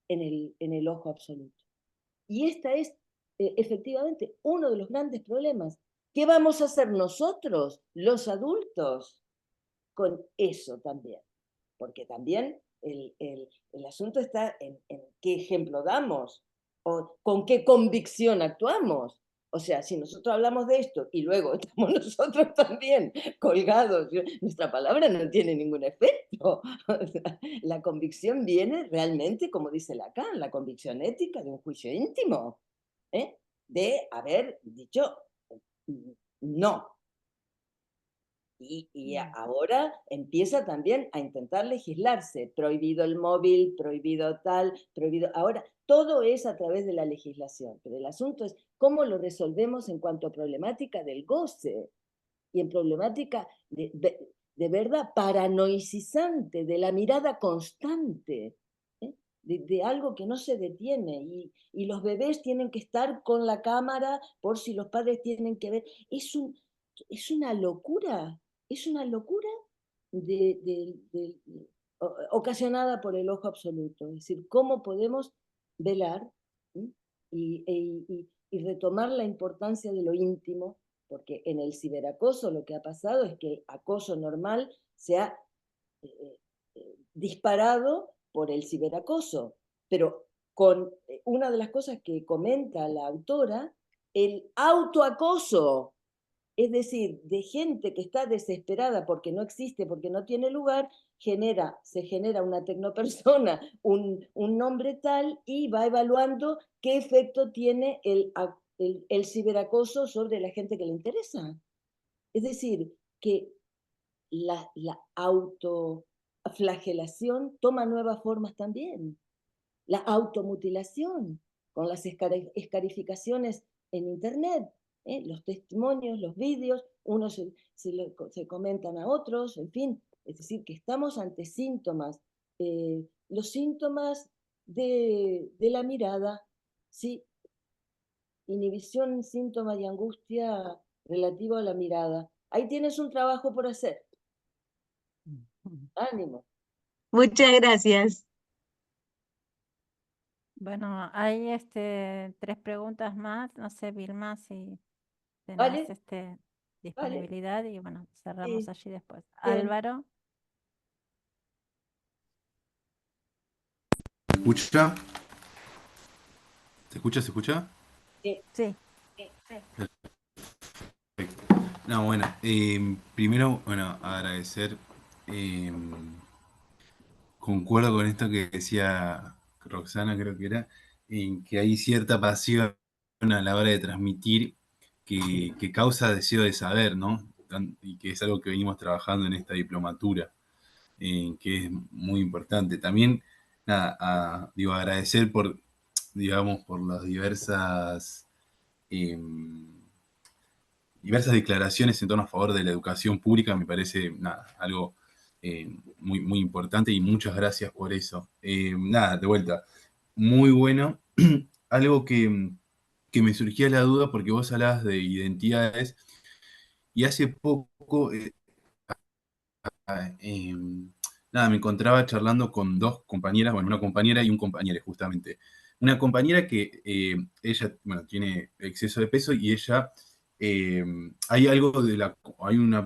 en el ojo absoluto. Y esta es efectivamente uno de los grandes problemas. ¿Qué vamos a hacer nosotros, los adultos, con eso también? Porque también el asunto está en qué ejemplo damos o con qué convicción actuamos. O sea, si nosotros hablamos de esto y luego estamos nosotros también colgados, nuestra palabra no tiene ningún efecto. O sea, la convicción viene realmente, como dice Lacan, la convicción ética de un juicio íntimo, ¿eh? De haber dicho no. Y ahora empieza también a intentar legislarse, prohibido el móvil, prohibido tal, prohibido... Ahora, todo es a través de la legislación, pero el asunto es cómo lo resolvemos en cuanto a problemática del goce y en problemática de verdad paranoicizante, de la mirada constante, ¿eh? De algo que no se detiene. Y los bebés tienen que estar con la cámara por si los padres tienen que ver. Es una locura, es una locura ocasionada por el ojo absoluto. Es decir, ¿cómo podemos velar y retomar la importancia de lo íntimo? Porque en el ciberacoso lo que ha pasado es que el acoso normal se ha disparado por el ciberacoso, pero con una de las cosas que comenta la autora, el autoacoso, es decir, de gente que está desesperada porque no existe, porque no tiene lugar, se genera una tecnopersona, un nombre tal, y va evaluando qué efecto tiene el ciberacoso sobre la gente que le interesa. Es decir, que la autoflagelación toma nuevas formas también. La automutilación, con las escarificaciones en Internet, los testimonios, los vídeos, unos se comentan a otros, en fin. Es decir, que estamos ante síntomas, los síntomas de la mirada, ¿sí? Inhibición, síntoma y angustia relativo a la mirada. Ahí tienes un trabajo por hacer. Ánimo. Muchas gracias. Bueno, hay 3 preguntas más. No sé, Vilma, si tenés ¿Vale? Vale. disponibilidad y bueno, cerramos Sí. allí después. Bien. Álvaro. ¿Se escucha? ¿Se escucha? ¿Se escucha? Sí. Sí. No, bueno, primero, bueno, agradecer. Concuerdo con esto que decía Roxana, creo que era, en que hay cierta pasión a la hora de transmitir que causa deseo de saber, ¿no? Y que es algo que venimos trabajando en esta diplomatura, que es muy importante. También, nada, digo, agradecer por, digamos, por las diversas declaraciones en torno a favor de la educación pública. Me parece, nada, algo muy, muy importante y muchas gracias por eso. Nada, de vuelta, muy bueno. Algo que me surgía la duda porque vos hablabas de identidades y hace poco, eh, nada, me encontraba charlando con dos compañeras, bueno, una compañera y un compañero justamente. Una compañera que ella, bueno, tiene exceso de peso y ella, eh, hay algo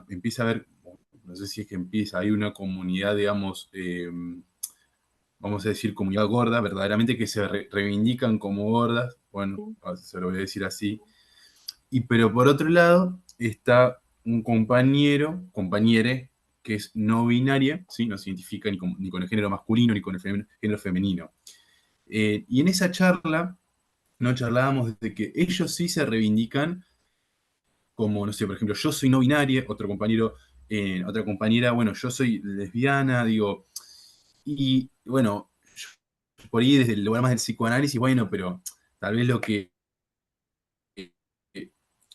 empieza a haber, no sé si es que empieza, hay una comunidad, digamos, vamos a decir comunidad gorda, verdaderamente que se reivindican como gordas, bueno, se lo voy a decir así. Pero por otro lado está un compañere, que es no binaria, ¿sí? No se identifica ni con el género masculino ni con el género femenino. Y en esa charla, no charlábamos de que ellos sí se reivindican como, no sé, por ejemplo, yo soy no binaria, otro compañero otra compañera, bueno, yo soy lesbiana, digo, y bueno, por ahí desde el lugar más del psicoanálisis, bueno, pero tal vez lo que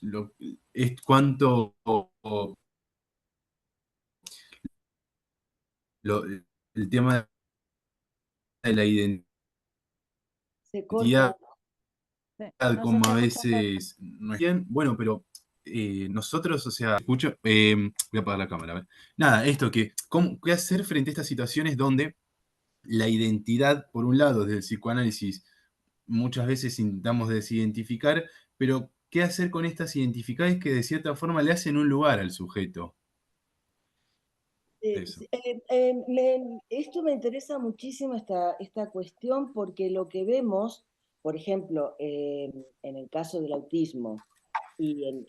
lo, es cuánto el tema de la Se corta. identidad, Sí, no se como te a escucha perfecto. veces no es bien, bueno, pero nosotros, o sea, escucho, voy a apagar la cámara, a ver. Nada, esto que, ¿qué hacer frente a estas situaciones donde la identidad, por un lado, desde el psicoanálisis, muchas veces intentamos desidentificar, pero ¿qué hacer con estas identificadas que de cierta forma le hacen un lugar al sujeto? Eso. Esto me interesa muchísimo, esta cuestión, porque lo que vemos, por ejemplo, en el caso del autismo, y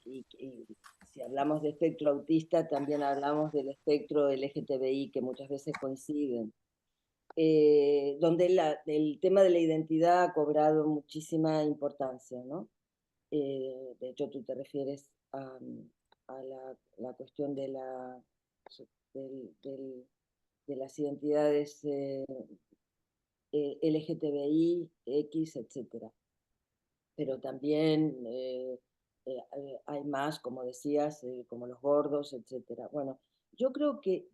si hablamos de espectro autista, también hablamos del espectro LGTBI, que muchas veces coinciden, donde el tema de la identidad ha cobrado muchísima importancia, ¿no? De hecho, tú te refieres a la cuestión del- del- de las identidades LGTBI, X, etcétera. Pero también hay más, como decías, como los gordos, etcétera. Bueno, yo creo que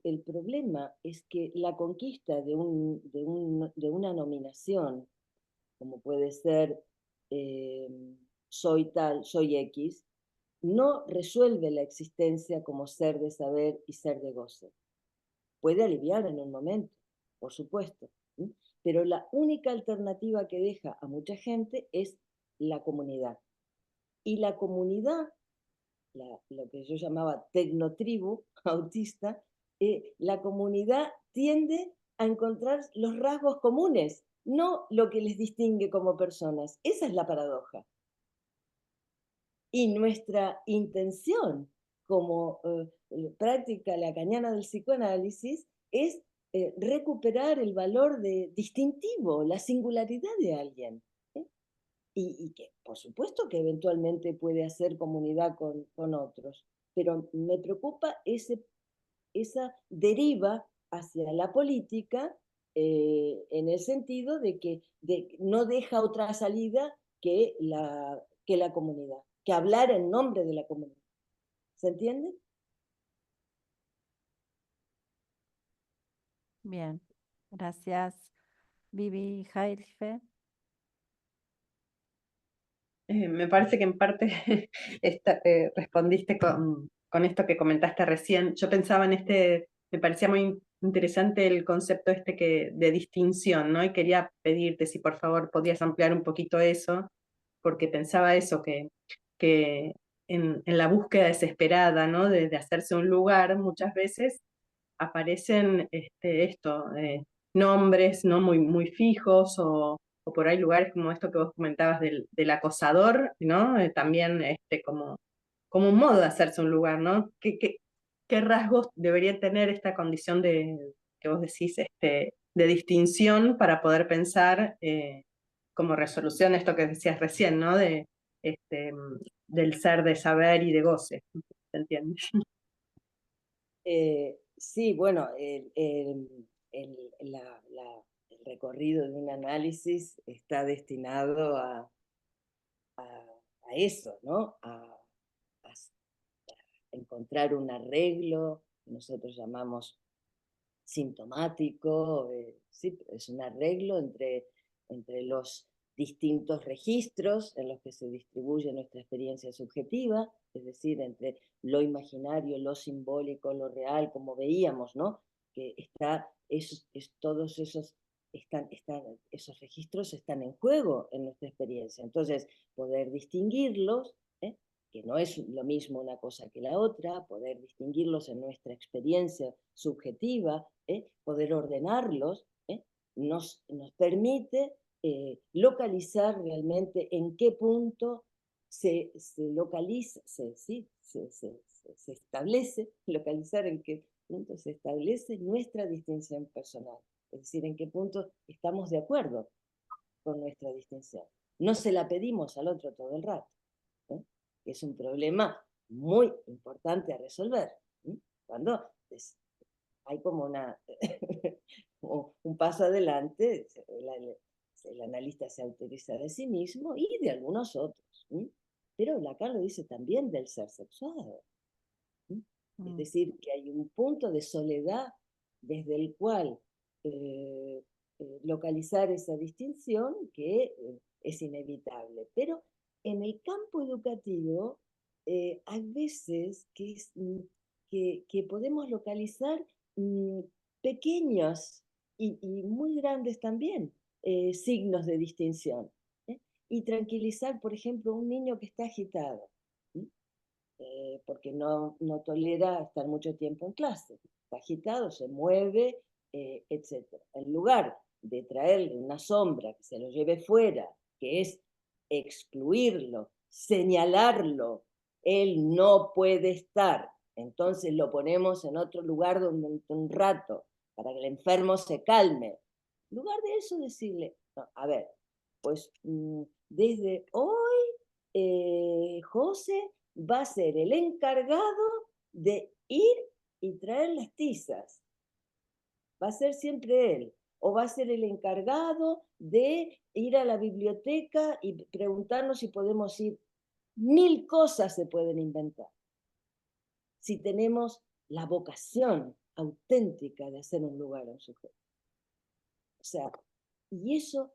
el problema es que la conquista de una nominación, como puede ser eh, soy tal, soy X, no resuelve la existencia como ser de saber y ser de goce. Puede aliviar en un momento, por supuesto, ¿sí? Pero la única alternativa que deja a mucha gente es la comunidad. Y la comunidad, lo que yo llamaba tecnotribu autista, la comunidad tiende a encontrar los rasgos comunes, no lo que les distingue como personas. Esa es la paradoja. Y nuestra intención como práctica lacaniana del psicoanálisis es recuperar el valor distintivo, la singularidad de alguien. ¿Eh? Y que, por supuesto, que eventualmente puede hacer comunidad con otros, pero me preocupa esa deriva hacia la política en el sentido de que no deja otra salida que la comunidad, que hablar en nombre de la comunidad. ¿Se entiende? Bien, gracias. Vivi Jaife. Me parece que en parte respondiste con esto que comentaste recién. Yo pensaba me parecía muy interesante el concepto de distinción, ¿no? Y quería pedirte si por favor podías ampliar un poquito eso, porque pensaba eso, que en la búsqueda desesperada, ¿no? De hacerse un lugar, muchas veces aparecen nombres, ¿no? Muy fijos, o por ahí lugares como esto que vos comentabas del acosador, ¿no? También como un modo de hacerse un lugar, ¿no? ¿Qué rasgos debería tener esta condición que vos decís, de distinción para poder pensar como resolución esto que decías recién, ¿no? Este, del ser de saber y de goce, ¿se entiende? Sí, bueno, el recorrido de un análisis está destinado a eso, ¿no? A encontrar un arreglo, que nosotros llamamos sintomático, sí, es un arreglo entre los distintos registros en los que se distribuye nuestra experiencia subjetiva, es decir, entre lo imaginario, lo simbólico, lo real, como veíamos, ¿no? Que todos esos registros están en juego en nuestra experiencia. Entonces, poder distinguirlos, que no es lo mismo una cosa que la otra, poder distinguirlos en nuestra experiencia subjetiva, poder ordenarlos, nos permite localizar realmente en qué punto se localiza, se establece, localizar en qué punto se establece nuestra distinción personal, es decir, en qué punto estamos de acuerdo con nuestra distinción. No se la pedimos al otro todo el rato. Es un problema muy importante a resolver. Cuando hay como un paso adelante, el analista se autoriza de sí mismo y de algunos otros. Pero Lacan lo dice también del ser sexuado. Es decir, que hay un punto de soledad desde el cual localizar esa distinción que es inevitable. Pero en el campo educativo hay veces que podemos localizar pequeños y muy grandes también signos de distinción. Y tranquilizar, por ejemplo, a un niño que está agitado. Porque no tolera estar mucho tiempo en clase. Está agitado, se mueve, etc. En lugar de traerle una sombra que se lo lleve fuera, que es excluirlo, señalarlo, él no puede estar, entonces lo ponemos en otro lugar donde un rato, para que el enfermo se calme. En lugar de eso decirle, no, a ver, pues desde hoy, José va a ser el encargado de ir y traer las tizas. Va a ser siempre él. O va a ser el encargado de ir a la biblioteca y preguntarnos si podemos ir. 1000 cosas se pueden inventar. Si tenemos la vocación auténtica de hacer un lugar a un sujeto. O sea, y eso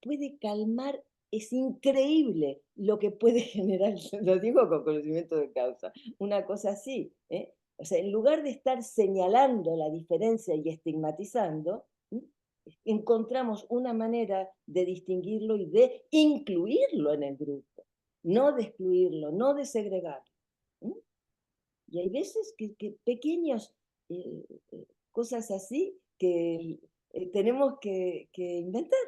puede calmar, es increíble lo que puede generar, lo digo con conocimiento de causa, una cosa así. O sea, en lugar de estar señalando la diferencia y estigmatizando, encontramos una manera de distinguirlo y de incluirlo en el grupo, no de excluirlo, no de segregarlo. Y hay veces que pequeñas cosas así que tenemos que inventar.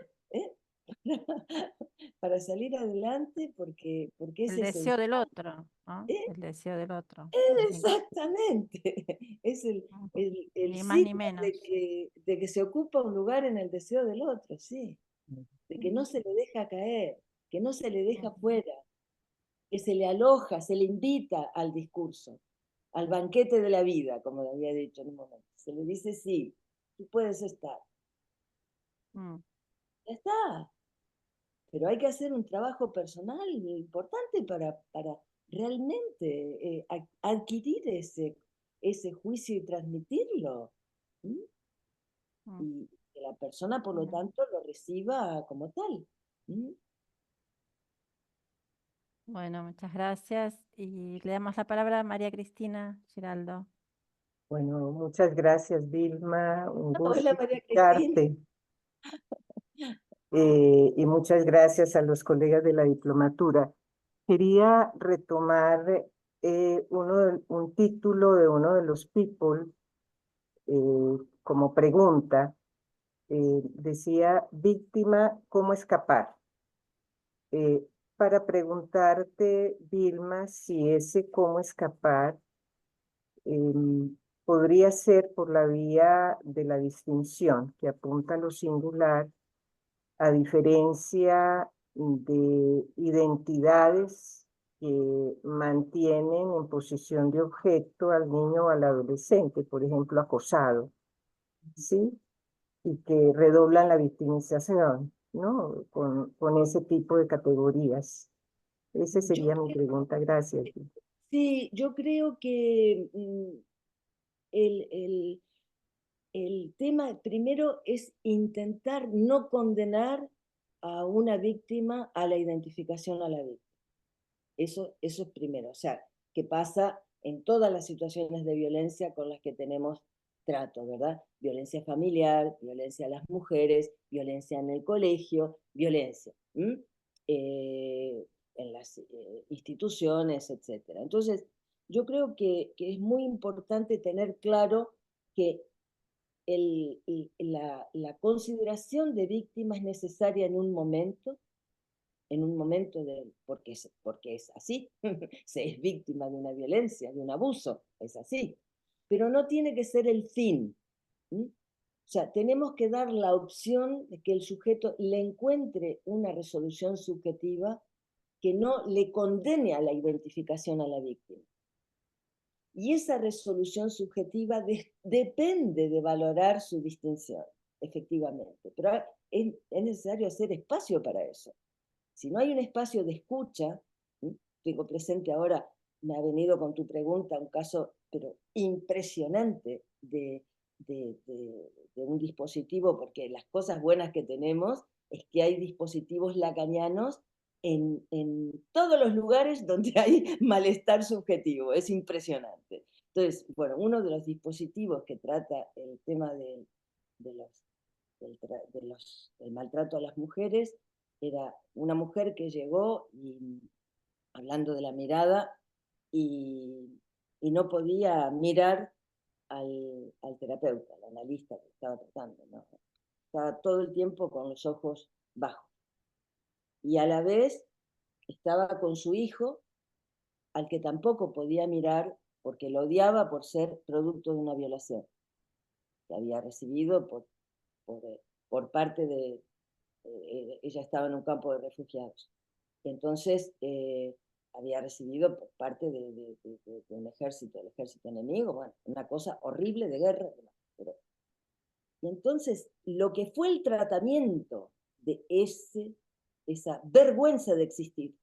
Para salir adelante, porque El ese es deseo del otro, ¿no? ¿eh? El deseo del otro. Exactamente, es el Ni más ni signo menos. de que se ocupa un lugar en el deseo del otro, sí, de que no se le deja caer, que no se le deja fuera, que se le aloja, se le invita al discurso, al banquete de la vida, como lo había dicho en un momento. Se le dice, sí, tú puedes estar. Ya está. Pero hay que hacer un trabajo personal importante para realmente adquirir ese juicio y transmitirlo. Y que la persona, por lo tanto, lo reciba como tal. Bueno, muchas gracias. Y le damos la palabra a María Cristina Giraldo. Bueno, muchas gracias, Vilma. Un gusto Hola, María Cristina. escucharte. Y muchas gracias a los colegas de la diplomatura. Quería retomar un título de uno de los people como pregunta. Decía, víctima, ¿cómo escapar? Para preguntarte, Vilma, si ese cómo escapar podría ser por la vía de la distinción que apunta a lo singular, a diferencia de identidades que mantienen en posición de objeto al niño o al adolescente, por ejemplo, acosado, ¿sí? Y que redoblan la victimización, ¿no? Con ese tipo de categorías. Esa sería mi pregunta. Gracias. Sí, yo creo que el tema primero es intentar no condenar a una víctima a la identificación a la víctima. Eso es primero. O sea, que pasa en todas las situaciones de violencia con las que tenemos trato, ¿verdad? Violencia familiar, violencia a las mujeres, violencia en el colegio, violencia en las instituciones, etc. Entonces, yo creo que es muy importante tener claro que la consideración de víctima es necesaria en un momento porque es así, se es víctima de una violencia, de un abuso, es así, pero no tiene que ser el fin. O sea, tenemos que dar la opción de que el sujeto le encuentre una resolución subjetiva que no le condene a la identificación a la víctima. Y esa resolución subjetiva depende de valorar su distinción, efectivamente. Pero es necesario hacer espacio para eso. Si no hay un espacio de escucha, tengo presente ahora, me ha venido con tu pregunta un caso pero impresionante de un dispositivo, porque las cosas buenas que tenemos es que hay dispositivos lacanianos en todos los lugares donde hay malestar subjetivo, es impresionante. Entonces, bueno, uno de los dispositivos que trata el tema del maltrato a las mujeres era una mujer que llegó, y, hablando de la mirada, y no podía mirar al terapeuta, al analista que estaba tratando, ¿no? Estaba todo el tiempo con los ojos bajos. Y a la vez estaba con su hijo, al que tampoco podía mirar porque lo odiaba por ser producto de una violación que había recibido por parte de... ella estaba en un campo de refugiados. Entonces, había recibido por parte de un ejército, el ejército enemigo, bueno, una cosa horrible de guerra. Pero... Y entonces, lo que fue el tratamiento de esa vergüenza de existir,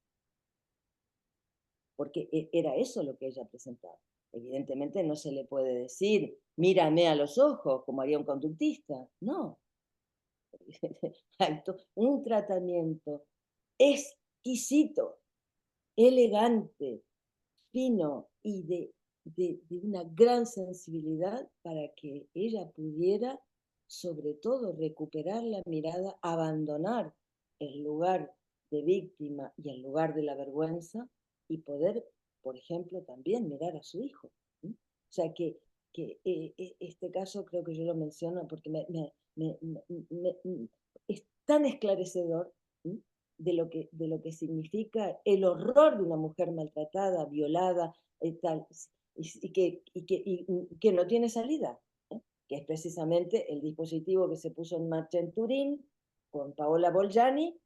porque era eso lo que ella presentaba. Evidentemente no se le puede decir, mírame a los ojos, como haría un conductista. No. Un tratamiento exquisito, elegante, fino y de una gran sensibilidad para que ella pudiera, sobre todo, recuperar la mirada, abandonar el lugar de víctima y el lugar de la vergüenza, y poder, por ejemplo, también mirar a su hijo. O sea que este caso creo que yo lo menciono porque es tan esclerecedor de lo que significa el horror de una mujer maltratada, violada, tal, y que no tiene salida, que es precisamente el dispositivo que se puso en marcha en Turín con Paola Bolgiani.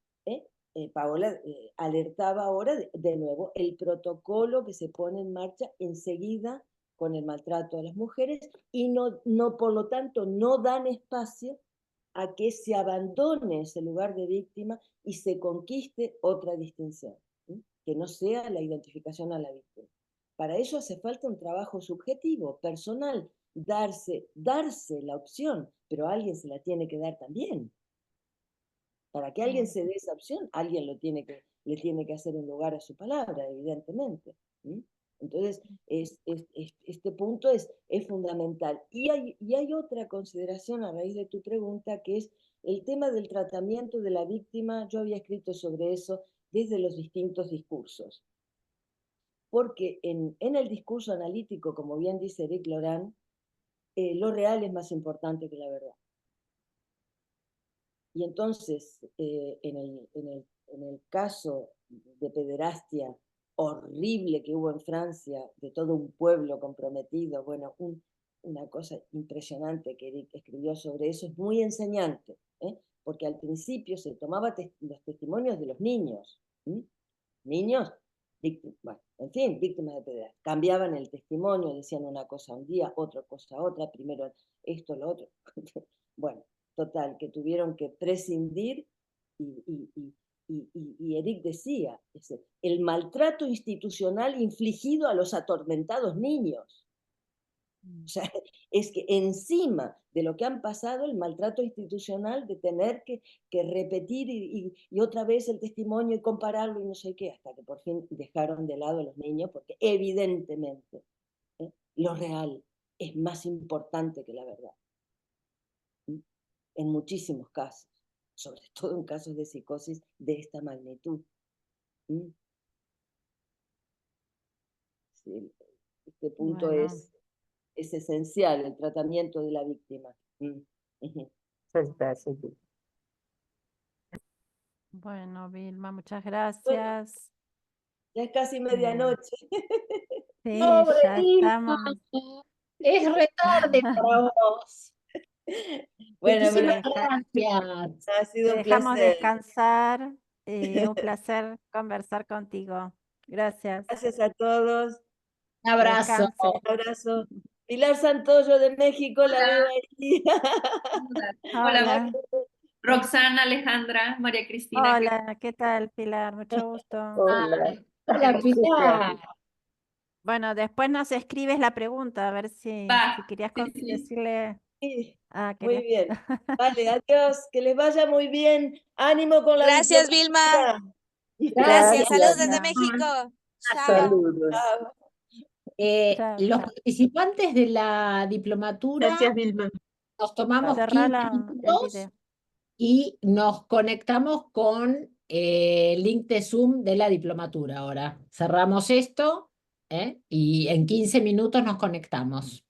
Paola alertaba ahora de nuevo el protocolo que se pone en marcha enseguida con el maltrato a las mujeres, y no por lo tanto no dan espacio a que se abandone ese lugar de víctima y se conquiste otra distinción, ¿sí? Que no sea la identificación a la víctima. Para eso hace falta un trabajo subjetivo, personal, darse la opción, pero alguien se la tiene que dar también. Para que alguien se dé esa opción, alguien le tiene que hacer un lugar a su palabra, evidentemente. ¿Sí? Entonces, este punto es fundamental. Y hay otra consideración a raíz de tu pregunta, que es el tema del tratamiento de la víctima. Yo había escrito sobre eso desde los distintos discursos. Porque en el discurso analítico, como bien dice Eric Laurent, lo real es más importante que la verdad. Y entonces, en el caso de pederastia horrible que hubo en Francia, de todo un pueblo comprometido, bueno, una cosa impresionante que Eric escribió sobre eso, es muy enseñante, porque al principio se tomaba los testimonios de los niños, niños, bueno, en fin, víctimas de pederastia, cambiaban el testimonio, decían una cosa un día, otra cosa otra, primero esto, lo otro, bueno. Total, que tuvieron que prescindir, y Eric decía, el maltrato institucional infligido a los atormentados niños. O sea, es que encima de lo que han pasado, el maltrato institucional de tener que repetir y otra vez el testimonio y compararlo y no sé qué, hasta que por fin dejaron de lado a los niños, porque evidentemente lo real es más importante que la verdad. En muchísimos casos, sobre todo en casos de psicosis de esta magnitud. Sí, este punto es esencial, el tratamiento de la víctima. Bueno, Vilma, muchas gracias. Ya es casi medianoche. Sí, ¡Pobre ya Vilma! estamos. Es retarde para vos. Bueno, Muchísimas Sí, gracias. ha sido te un dejamos placer. descansar. Un placer conversar contigo. Gracias. Gracias a todos. Un abrazo. Descanse. Un abrazo. Pilar Santoyo de México, la veo ahí. Hola. Roxana, Alejandra, María Cristina. Hola, ¿qué tal, Pilar? Mucho gusto. Hola. Hola, Pilar. Bueno, después nos escribes la pregunta, a ver si Va, querías sí, sí. decirle. Sí, Ah, muy querías. bien. Vale, adiós, que les vaya muy bien. Ánimo con la Gracias, Vilma. diplomatura. Gracias. Saludos Gracias. desde México. Chao. Saludos. Chao. Chao, Los chao. participantes de la diplomatura Gracias, Vilma. nos tomamos Cerrá 15 el minutos video. y nos conectamos con el link de Zoom de la diplomatura ahora. Cerramos esto y en 15 minutos nos conectamos.